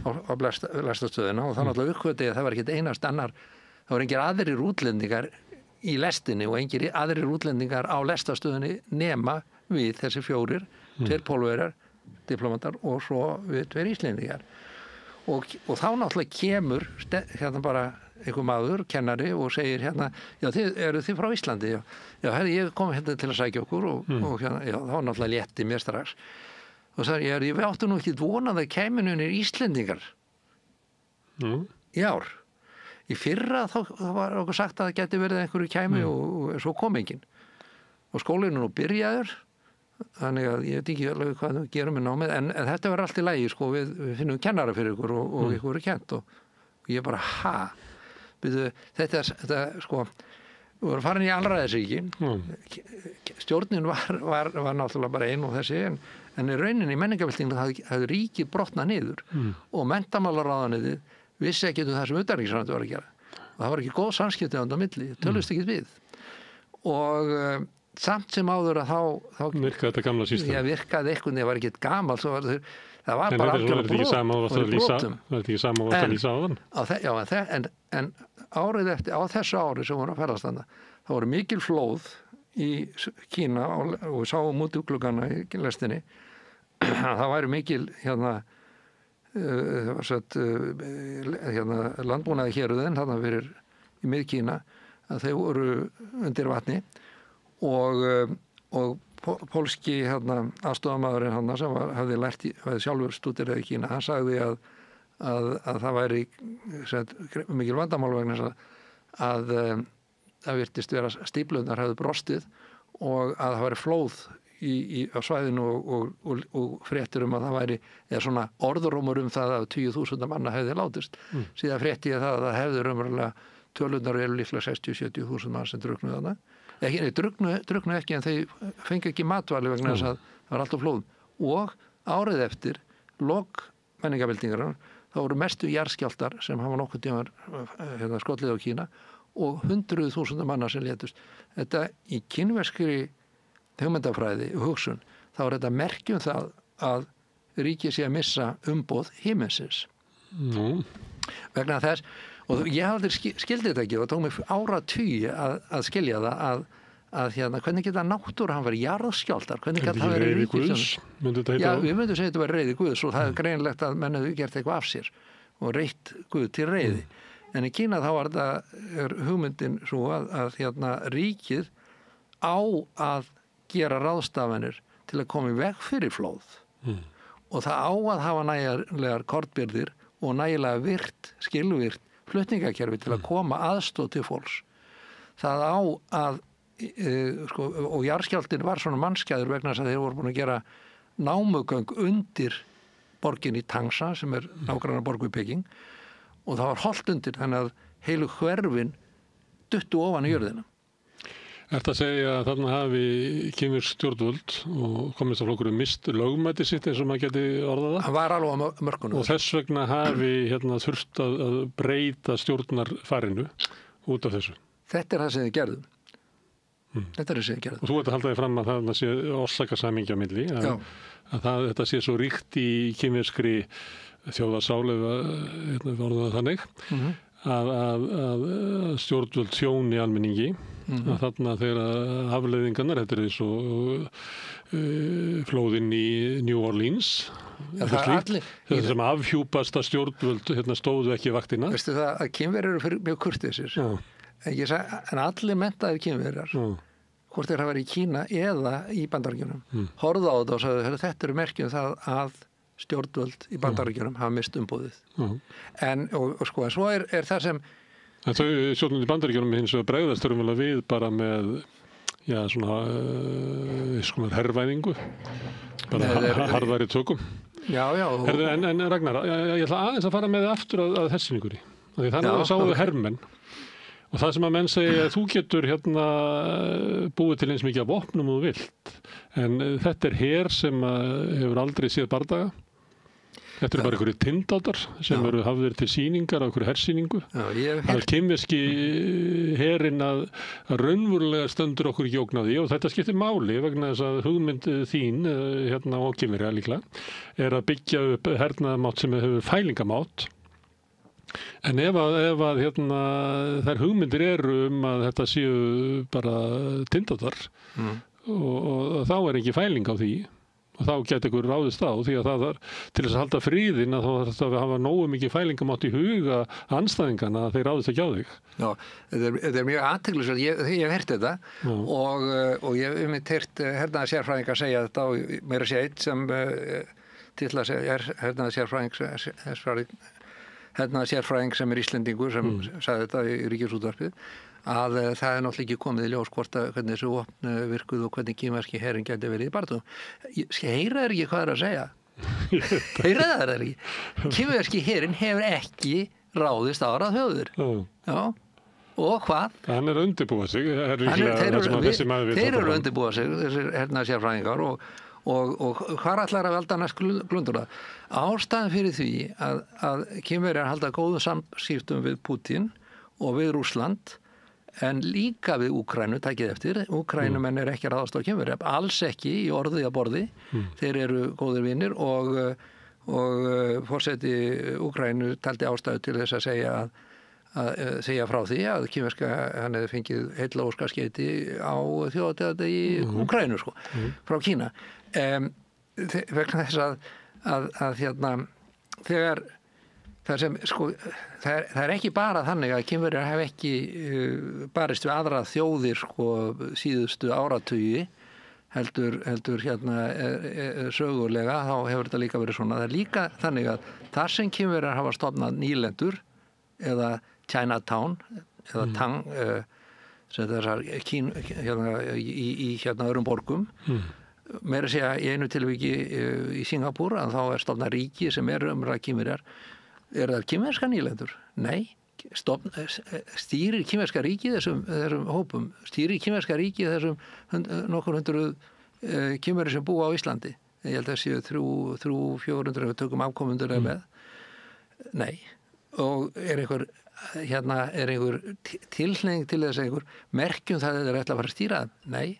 á lestastöðina og þá náttúrulega uppkvöldið að það var ekkert einast annar það voru engir aðrir útlendingar í lestinni og engir aðrir útlendingar á lestastöðinni nema við þessi 4 2 Pólverjar, diplomatar og svo við 2 Íslendingar og þá náttúrulega kemur bara einhver maður, kennari og segir já þið frá Íslandi já ég kom til að sækja okkur og já þá náttúrulega létti mér strax og sagði ég áttu nú ekki vonað að kæminunir Íslendingar í ár í fyrra þá var okkur sagt að það geti verið einhverju kæmi og svo kom enginn og skólinn er nú byrjaður þannig að ég veit ekki alveg hvað við gerum með námið en þetta var allt í lagi sko við finnum kennara fyrir ykkur og ykkur er kennt og ég bara þetta sko Við vorum farin í alræðisríki. Stjórnin var náttúrulega bara ein og þessi, en í rauninni í menningabyltingu hafði ríkið brotnað niður og menntamálaráðuneytið vissi ekki það sem utanríkisráðuneytið var að gera. Og það var ekki góð samskipti á milli, tölust ekki við. Og samt sem áður að þá virkaði þetta gamla system. Já, virkaði eitthvað, það var ekki gamalt, það var bara algjörlega brot. Það er ekki sama að lýsa á þann. Já, en árið eftir, á þessu ári sem voru að ferðast þarna, það voru mikil flóð í Kína og við sáum út úr gluggana í lestinni. Það væri mikil landbúnaði héruðin þarna fyrir í mið-Kína að þau voru undir vatni og pólski aðstofamaðurinn sem hafði sjálfur stúderað í Kína, hann sagði að það væri mikil vandamál vegna þess að það virtist vera stíflurnar hefðu brostið og að það væri flóð á svæðinu og fréttir að það væri, eða svona orðrómur það að 20.000 manna hefði látist. Síðan frétti ég það að það hefði raunverulega tölurnar eru líklega 60-70.000 mann sem druknuðu þarna. Druknuðu ekki en þeir fengi ekki matvali vegna þess að það var alltaf flóð. Og árið eftir, lok menningabyltingarinnar, þá voru mestu jarðskjálftar sem hafa nokkuð tímar skollið á Kína og 100.000 manna sem létust. Þetta í kínverskri hugmyndafræði og hugsun, þá er þetta merkjum það að ríkið sé að missa umboð himinsins. Vegna þess, og ég hafði skildi þetta ekki, og tók mig áratugi að skilja það að hvernig geta náttúruhamfarir, jarðskjálftar, hvernig geta það verið ríkis? Já, við myndum segja þetta var reiði Guðs og það er greinlegt að menn hefur gert eitthvað af sér og reitt Guð til reiði. En í Kína þá var þetta hugmyndin svo að ríkið á að gera ráðstafanir til að koma í veg fyrir flóð og það á að hafa nægilegar kornbirgðir og nægilega skilvirt flutningakerfi til að koma aðstoð til fólks. Það á að og jarðskjálftinn var svona mannskæður vegna þess að þeir voru búin að gera námugöng undir borgin í Tangsha sem er nágrannar borg við Peking og það var holt undir þannig að heilu hverfin duttu ofan í jörðina. Ertu að segja að þarna hafi kínversk stjórnvöld og kommunistaflokkurinn mist lögmæti sitt eins og maður geti orðað það? Það var alveg á mörkunum. Og þess vegna hafi þurft að breyta stjórnarfarinu út af þessu. Þetta er það sem þið gerðum. Þetta er það sem þið gerðum. Og þú ert að halda þig fram að það sé orsakasamhengja á milli, að þetta sé svo ríkt í kínverskri þjóðarsál eða orðað þannig, að stjórnvöld þjóni almenningi, að þarna þegar afleiðingarnar, þetta er eins og flóðin í New Orleans, þetta sem afhjúpast að stjórnvöld stóðu ekki vaktina. Veistu það að Kínverjar eru mjög kurteisir, en allir menntaðir Kínverjar, hvort þeir hafa verið í Kína eða í Bandaríkjunum, horfðu á þetta og sagði þetta eru merkjum það að stjórnvöld í Bandaríkjunum hafa mist umboðið. En svo er það sem en þau stjórnvöld í Bandaríkjunum hins vegar bregðast við bara með svona herrvæðingu bara harðari tökum. En Ragnar, ég ætla aðeins að fara með þið aftur að hersýningunni. Þannig að sáðu hermenn og það sem að menn segja að þú getur búið til eins mikið af vopnum og þú vilt. En þetta er her sem hefur aldrei séð bardaga. Þetta eru bara einhverju tindádar sem eru hafðir til sýningar á einhverju hersýningu. Það er kínverski herinn að raunverulega stöndur okkur ekki ógn á því og þetta skiptir máli vegna þess að hugmynd þín og Kínverja líklega er að byggja upp hernaðamátt sem hefur fælingamátt. En ef þær hugmyndir eru að þetta séu bara tindádar og þá er ekki fæling á því og þá geti ykkur ráðist á því að það til þess að halda fríðin að þá þarf að hafa nógu mikið fælingamátt í huga andstæðingana að þeir ráðist ekki á þig. Já, þetta er mjög athyglisvert. Ég hef heyrt þetta og ég hef mitt heyrt hernaðarsérfræðinga að segja þetta og meira að segja eitt sem til að segja hernaðarsérfræðing sem er Íslendingur sem sagði þetta í Ríkisútvarpið að það er náttúrulega ekki komið í ljós hvernig þessu vopn virkuð og hvernig kínverski herinn gæti verið í barndum. Heyra þér ekki hvað er að segja? Heyra það er ekki? Kínverski herinn hefur ekki ráðist árað höfður. Já. Og hvað? Hann er að undirbúa sig. Þeir eru að undirbúa sig, þessir sérfræðingar og hvað ætlar að valda næst glundura? Ástæðan fyrir því að Kínverjar halda góðum samskiptum við Putin og við Rússland en líka við Úkraínu, takið eftir. Úkraínumenn er ekki að ráðast á Kínverja, alls ekki í orði að borði. Þeir eru góðir vinir og forseti Úkraínu taldi ástæðu til þess að segja frá því að kínverska hann hefði fengið heilla óskarskeyti á þjóðhátíðardegi í Úkraínu frá Kína. Vegna þess að þegar það er ekki bara þannig að Kínverjar hef ekki barist við aðra þjóðir síðustu áratugi heldur sögulega þá hefur þetta líka verið svona. Það er líka þannig að þar sem Kínverjar hafa stofnað nýlendur eða Chinatown eða Tang sem þessar í öðrum borgum meira að segja í einu tilviki í Singapúr að þá er stofnað ríki sem er Kínverjar. Er það kínverska nýlendur? Nei. Stýrir kínverska ríki þessum hópum? Stýrir kínverska ríki þessum nokkur hundruð kínverjar sem búa á Íslandi? Ég held að séu 300-400 ef við tökum afkomendur með. Nei. Og er einhver tilhneiging til þess einhver merkjum það að þeir ætla að fara að stýra það? Nei.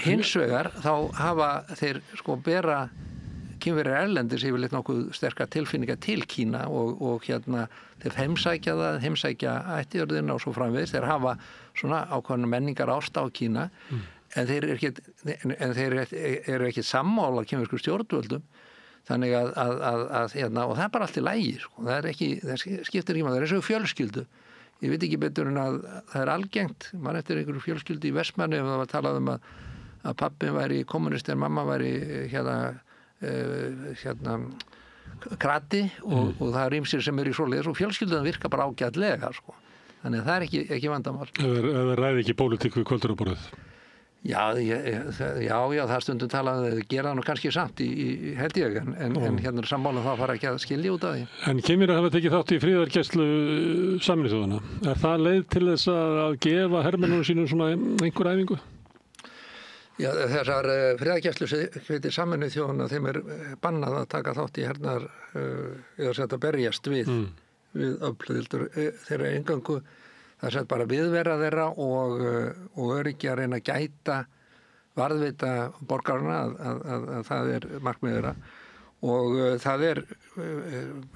Hins vegar þá hafa þeir bera Kínverjar erlendis yfirleitt nokkuð sterkar tilfinningar til Kína og þeir heimsækja ættjörðina og svo framvegis. Þeir hafa svona ákveðna menningar ást á Kína en þeir eru ekki sammála kínversku stjórnvöldum. Þannig að og það er bara allt í lagi. Það skiptir ekki maður, það er eins og fjölskyldu. Ég veit ekki betur en að það er algengt, mann eftir einhverju fjölskyldu í Vestmanni ef það var talað að pappin væri kommunist en mamma væri krati og það er ýmsir sem eru í svoleiðis og fjölskyldan virka bara ágætlega. Þannig að það er ekki vandamál. Það ræði ekki pólitík við kvölduraborðið? Já, það stundum talað að gera það nú kannski samt held ég, en sammála það fara ekki að skilja út af því. En Kínverjar hafa tekið þátt í friðargæslu Sameinuðu þjóðanna. Er það leið til þess að gefa hermennunum sínum svona einhver æfingu? Já, þessar friðargæslusveitir Sameinuðu þjóðanna, þeim er bannað að taka þátt í hernar eða setja berjast við öflugildur þeirra engangu. Það er bara viðvera þeirra og öryggi að reyna að gæta varðveita borgarna að það er markmið þeirra og það er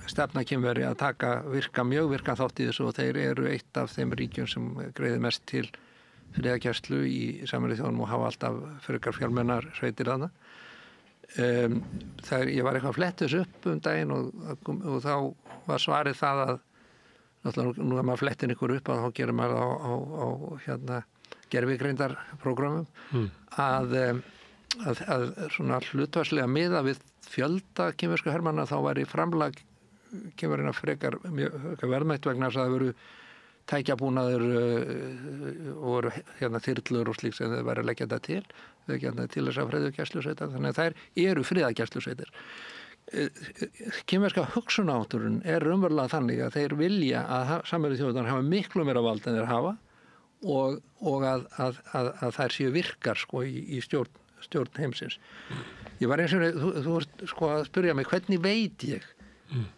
stefna Kínverja að mjög virka þátt í þessu og þeir eru eitt af þeim ríkjum sem greiðir mest til friðargæslu í Sameinuðu þjóðunum og hafa alltaf frekar fjölmennar sveitir þarna. Ég var eitthvað að fletta þessu upp daginn og þá var svarið það að nú er maður flettin ykkur upp að þá gerir maður á gervigreindarprógramum að svona hlutvarslega miða við fjölda kínversku hermanna þá væri framlag kínverjana frekar verðmætt vegna þess að það veru tækjabúnaður og voru þyrlur og slíkt sem þeir væri að leggja þetta til þess að friðargæslusveitar. Þannig að þær eru friðargæslusveitir. Kínverska hugsunahátturinn er raunverulega þannig að þeir vilja að Sameinuðu þjóðirnar hafa miklu meira vald en þeir hafa og að þær séu virkar í stjórn heimsins. Ég var eins og þú ert að spyrja mig hvernig veit ég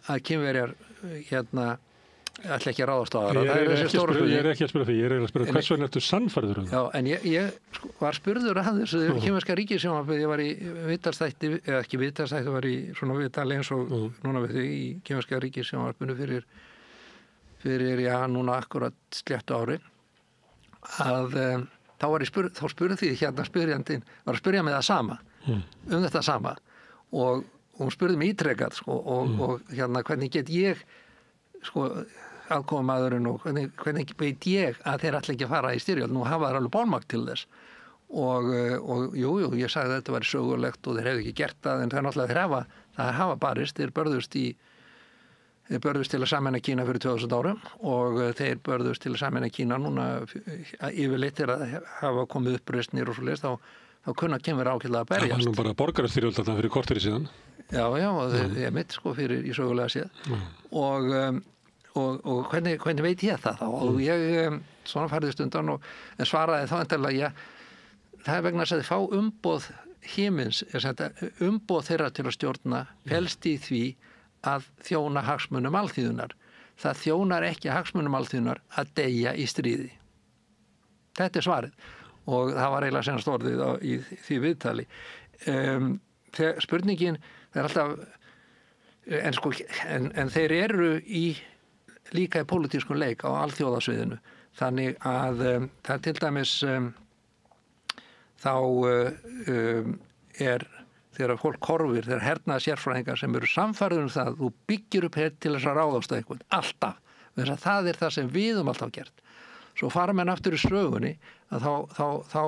að Kínverjar ætla ekki að ráðast á aðra. Ég er ekki að spyrja því, ég er að spyrja hvers vegna ertu sannfærður um það? Já, en ég var spurður að þessu kínverska ríkissjónvarpið, ég var í viðtalsþætti, eða ekki viðtalsþætti, var í svona viðtali eins og núna við þau í kínverska ríkissjónvarpinu fyrir núna akkurat sléttu ári, að þá spurði því spyrjandinn, var að spyrja mig það sama, þetta sama, og hún spurði mig ítrekað, og hvernig get ég, aðkomaðurinn og hvernig veit ég að þeir ætla ekki að fara í styrjöld. Nú hafa þeir alveg bólmakt til þess og jú, ég sagði að þetta væri sögulegt og þeir hefðu ekki gert það en það er náttúrulega þeir hafa barist, þeir börðust til að sameina Kína fyrir 2000 árum og þeir börðust til að sameina Kína núna yfirleitt þegar að hafa komið uppreisnir og svoleiðis þá kunna kemur ákveðlega að berjast. Það var nú bara borgarastyrjöld þarna fyrir korteri síðan. Já, og þeir mitt fyrir í sögulega séð og hvernig veit ég það þá? Og ég svona færðist undan en svaraði þá endalega, það er vegna að þið fá umboð himins, umboð þeirra til að stjórna felst í því að þjóna hagsmunum alþýðunar. Það þjónar ekki hagsmunum alþýðunar að deyja í stríði. Þetta er svarið og það var eiginlega senast orðið í því viðtali. Spurningin, það er alltaf, en þeir eru líka í pólitískum leik á alþjóðasviðinu, þannig að það til dæmis þá þegar fólk horfir, þegar hernaða sérfræðingar sem eru samfærður það, þú byggir upp til þess að ráðast eitthvað, alltaf, þess að það er það sem við alltaf gert. Svo fara menn aftur í sögunni að þá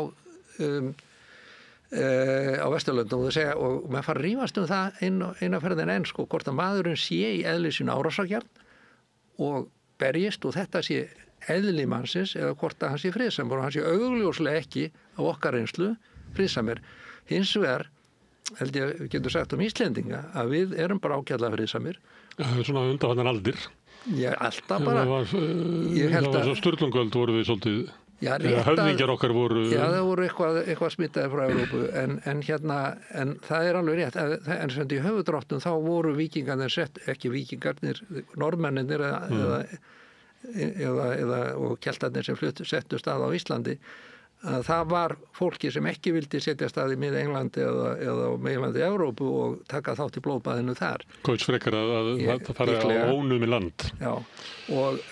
á Vesturlöndum og menn fara að rífast það eina ferðin enn hvort að maðurinn sé í eðli sínu árásargjarn og berjist og þetta sé eðli mannsins eða hvort að hann sé friðsamur og hann sé augljóslega ekki á okkar reynslu friðsamir. Hins vegar held ég við getum sagt Íslendinga að við erum bara ágætlega friðsamir. Svona undanfarnar aldir. Já, alltaf bara. Það var svo Sturlungöld voru við svolítið, höfðingjar okkar voru. Já, það voru eitthvað smittaði frá Evrópu, en það er alveg rétt. En sem í höfudráttum þá voru víkingarnir ekki víkingarnir, norðmennir og keltarnir sem settu stað á Íslandi, að það var fólki sem ekki vildi setja stað í Mið-Englandi eða meginlandi Evrópu og taka þátt í blóðbaðinu þar. Kaups frekar að fara á ónumið land. Já,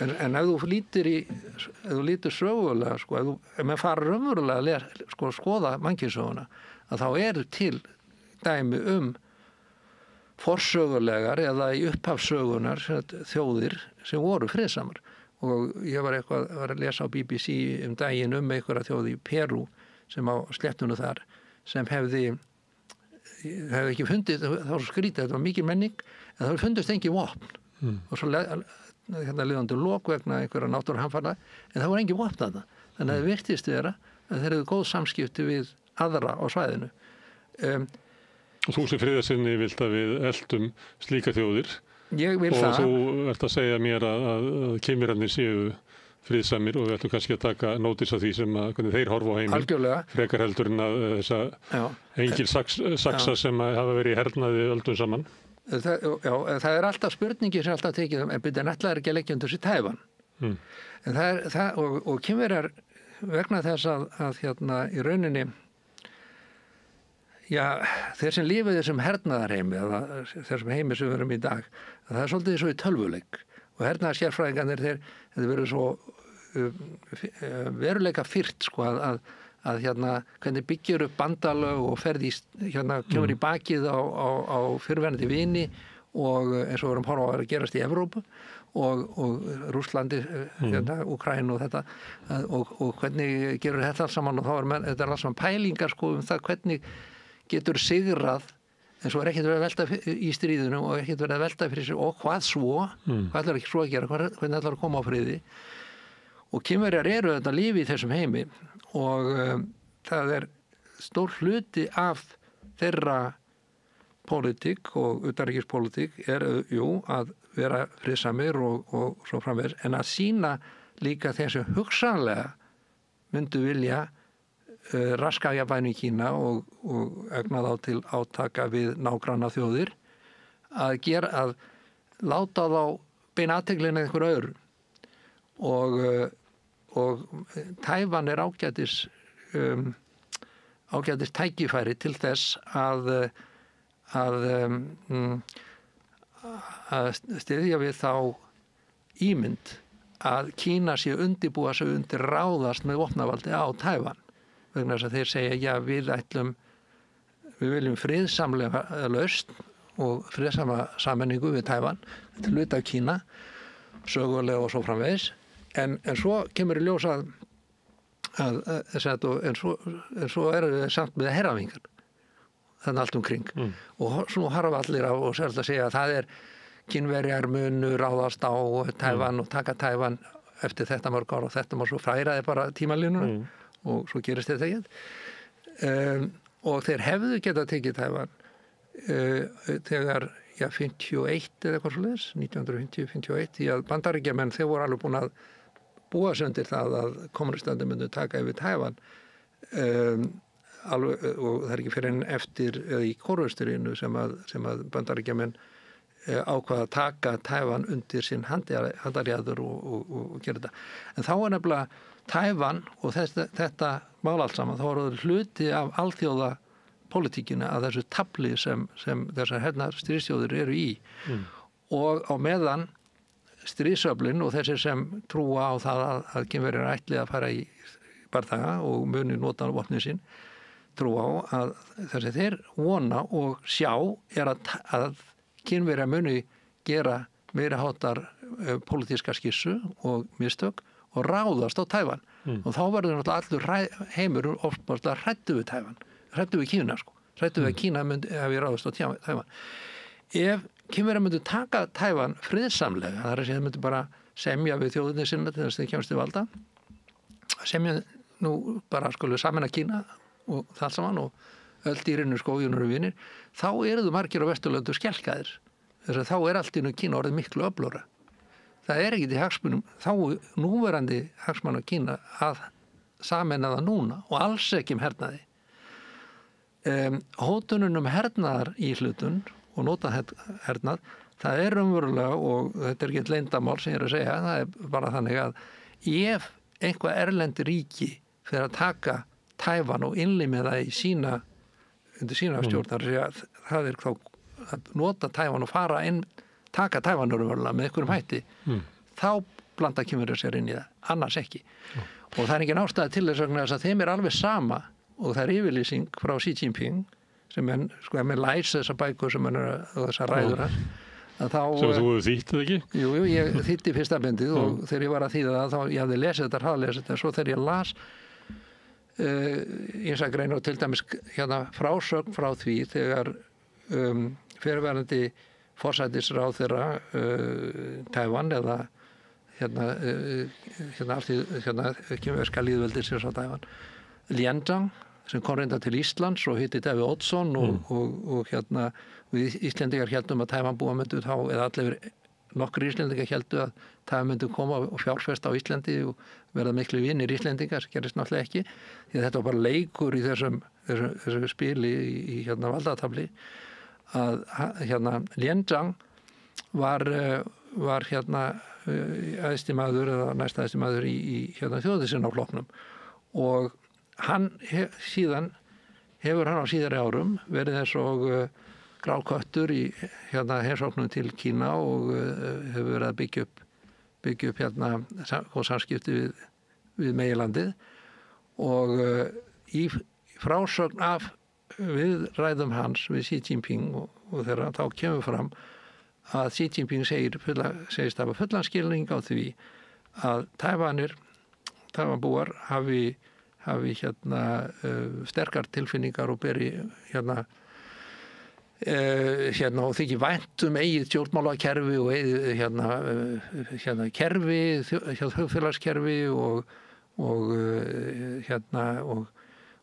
en ef þú lítur sögulega, ef maður fara raunverulega að skoða mannkynssöguna, að þá eru til dæmi forsögulegar eða í upphafssögunar þjóðir sem voru friðsamar. Og ég var að lesa á BBC daginn einhverja þjóð í Perú sem á sléttunum þar sem hefði ekki fundið, það var skrítið, þetta var mikil menning en það fundist engin vopn og svo liðandi lok vegna einhverja náttúruhamfara en það var engin vopn þarna, þannig að það virtist vera að þeir eru góð samskipti við aðra á svæðinu. Og þú sem friðarsinni vilt að við eldum slíka þjóðir. Ég vil það. Og þú ert að segja mér að keimirarnir séu friðsamir og við ætlum kannski að taka nótis af því sem hvernig þeir horfa á heiminn. Algjörlega. Frekar heldur en að þessa engilsaxa sem hafa verið í hernaði öldum saman. Það er alltaf spurningi sem alltaf tekið en byrja nættilega ekki að leggja undir sér Tævan. Og Kínverjar vegna þess að í rauninni þeir sem lifa þessum hernaðarheimi eða þessum heimi sem við erum í dag, það er svolítið svo í tölvuleik og hernaðarsérfræðingarnir þeir verður svo veruleika fyrt að hvernig byggir upp bandalög og ferði kemur í bakið á fyrrverandi vini og eins og við erum horfa á að gerast í Evrópu og Rússlandi, Úkraínu og þetta og hvernig gerur þetta alls saman og þá þetta er alls saman pælingar það hvernig getur sigrað en svo ekkert verið að velta í stríðinu og ekkert verið að velta fyrir sig og hvað svo, hvað ætlar ekki svo að gera, hvernig ætlar að koma á friði og Kínverjar eru þetta lífi í þessum heimi og það er stór hluti af þeirra pólitík og utanríkispólitík er að vera friðsamir og svo framvegis en að sýna líka þeim sem hugsanlega myndu vilja raska jafnvæginu í Kína og egna þá til átaka við nágranna þjóðir að láta þá beina athyglinni einhver öðru og Tævan er ágætis tækifæri til þess að styðja við þá ímynd að Kína sé undirbúa sig undir ráðast með vopnavaldi á Tævan vegna þess að þeir segja við viljum friðsamlega lausn og friðsama sammenningu við Tævan til hluta af Kína sögulega og svo framvegis en svo kemur í ljós en svo eru við samt með herravingar þannig allt umkring og svo harfa allir á og sér að segja að það er Kínverjar munu ráðast á Tævan og taka Tævan eftir þetta mörg ár og þetta má svo fræraði bara tímalínuna og svo gerist þetta ekki og þeir hefðu getað tekið Tævan þegar 51 eða eitthvað svoleiðis, 1950-51, því að Bandaríkjamenn þeir voru alveg búin að búa sig undir það að kommunistandi myndu taka yfir Tævan alveg, og það ekki fyrir enn eftir í Kórausturínu sem að Bandaríkjamenn ákvaða að taka Tævan undir sinn handarjaður og gera þetta. En þá nefnilega Tævan og þetta mál allt saman, þá var það hluti af alþjóða pólitíkina að þessu tafli sem þessar stríðsþjóðir eru í og á meðan stríðsöflin og þessir sem trúa á það að Kínverjar ætli að fara í bardaga og muni nota vopnin sín trúa á að þessi þeir vona og sjá að Kínverjar muni gera meira háttar pólitíska skissu og mistök og ráðast á Tævan og þá verður náttúrulega allur heimur oftast hræddur við Tævan, hræddur við Kína hræddur við að Kína hafi ráðast á Tævan. Ef Kínverjar myndu taka Tævan friðsamlega, það að segja myndu bara semja við þjóðinni sinna til þess að þeir kemst til valda, semja nú bara sameina Kína og það saman og öll dýrinu skójunur og vinir, þá eru þú margir á Vesturlöndu skelkaðir. Þess að þá allt í nú Kína orðið miklu öflóra. Það ekkert í hagsmunum, þá núverandi hagsmunum Kína að sameina það núna og alls ekki hernaði. Hótunum hernaðar í hlutun og nota hernað, það umverulega og þetta ekki leyndamál sem ég að segja, það bara þannig að ef einhvað erlendi ríki fyrir að taka Tævan og innlimi það í undir sína stjórn, það þá að nota Tævan og fara inn, taka Tævan með einhverjum hætti, þá blanda Kínverjar sér inn í það, annars ekki. Og það engin ástæða til þess að þeim alveg sama og það yfirlýsing frá Xi Jinping sem ef mér læsa þessa bækur sem þessa ræður hans sem þú hefur þýtt, eða ekki? Jú, ég þýtti fyrsta bindið og þegar ég var að þýða það, þá ég hafði lesið þetta, hraðlesið þetta, svo þegar ég las Ísagrein og til dæmis frásögn frá því þegar fyrirverandi forsætisráðherra Tævan eða kínverska lýðveldisins á Tævan, Lianzhang, sem kom reynda til Íslands og hitti Davíð Oddsson og við Íslendingar heldum að Tævan búa myndu þá, eða allir nokkur Íslendingar heldu að Tævan myndu koma og fjárfesta á Íslandi og verða miklu vinir Íslendingar, sem gerist náttúrulega ekki, því að þetta var bara leikur í þessu spili í valdatafli, að Lianzhang var æðsti maður eða næsta æðsti maður í þjóðvísinn á flokknum og hann síðan hefur hann á síðari árum verið eins og gráköttur í heimsóknum til Kína og hefur verið að byggja upp og samskipti við meginlandið og í frásögn af viðræðum hans við Xi Jinping og þegar þá kemur fram að Xi Jinping segist hafa fullan skilning á því að Tævanbúar hafi sterkar tilfinningar og beri og þykir vænt eigið stjórnmálakerfi og kerfi, þjóðfélagskerfi og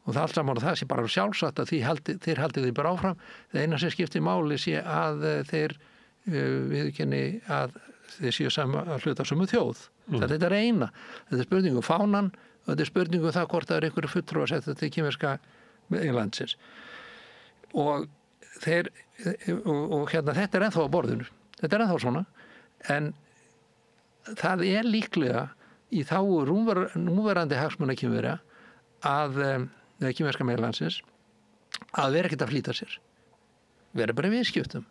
það allt saman og það sé bara sjálfsagt að þeir haldið því bara áfram. Það eina sem skiptir máli sé að þeir viðurkenni að þeir séu að hluta sömu þjóð. Þetta eina. Þetta spurningu fánan og þetta spurningu það hvort það einhverju fulltrúar að setja til kínverska landsins. Og þetta ennþá á borðinu. Þetta ennþá svona. En það líklega í þágu núverandi hagsmuna Kínverja að kínverska meginlandsins að vera ekkert að flýta sér. Vera bara viðskiptum.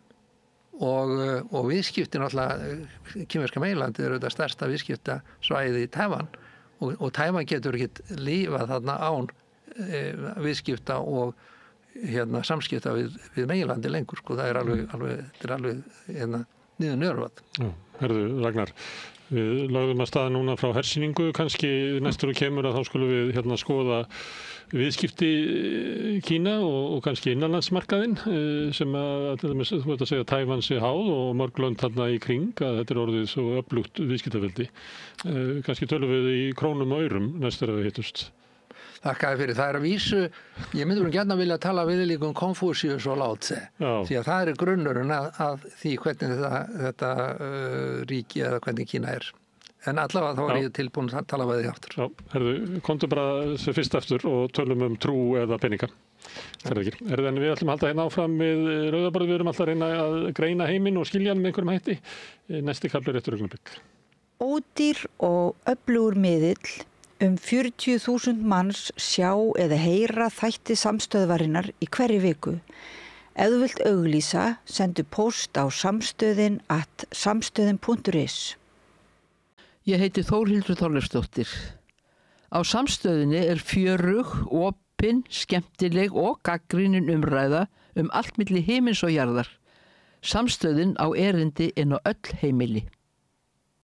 Og viðskiptin náttúrulega kínverska meginlandi eru þetta stærsta viðskiptasvæði í Tævan og Tævan getur ekki lifað þarna án viðskipta og samskipta við meginlandi lengur sko. Það alveg niður njörvað. Herðu Ragnar, við lögðum að staða núna frá hersýningu, kannski næstur og kemur að þá skulum við skoða viðskipti Kína og kannski innanlandsmarkaðinn sem að þú ert að segja Tævan sé háð og mörg lönd þarna í kring að þetta orðið svo öflugt viðskiptaveldi. Kannski tölum við í krónum og aurum næstur að við hittust. Þakkaði fyrir. Það að vísu, ég myndur gjarna vilja tala við líka Konfúsíus og Lao Tse. Því að það grunnurinn að því hvernig þetta ríki eða hvernig Kína En allavega þá var ég tilbúin að tala við því aftur. Já, herðu, komdu bara sem fyrst aftur og tölum trú eða peninga. En við ætlum að halda hérna áfram við Rauðaborðið, við erum alltaf að reyna að greina heiminn og skilja hann með einhverjum hætti. Næsti kafli eftir augnablik. Ódýr og öflugur miðill 40.000 manns sjá eða heyra þætti samstöðvarinnar í hverri viku. Ef þú vilt auglýsa, sendu post á samstöðin@samstöðin.is. Ég heiti Þórhildur Þorleifsdóttir. Á Samstöðinni fjörug, opin, skemmtileg og gagnrýnin umræða allt milli himins og jarðar. Samstöðin á erindi inn á öll heimili.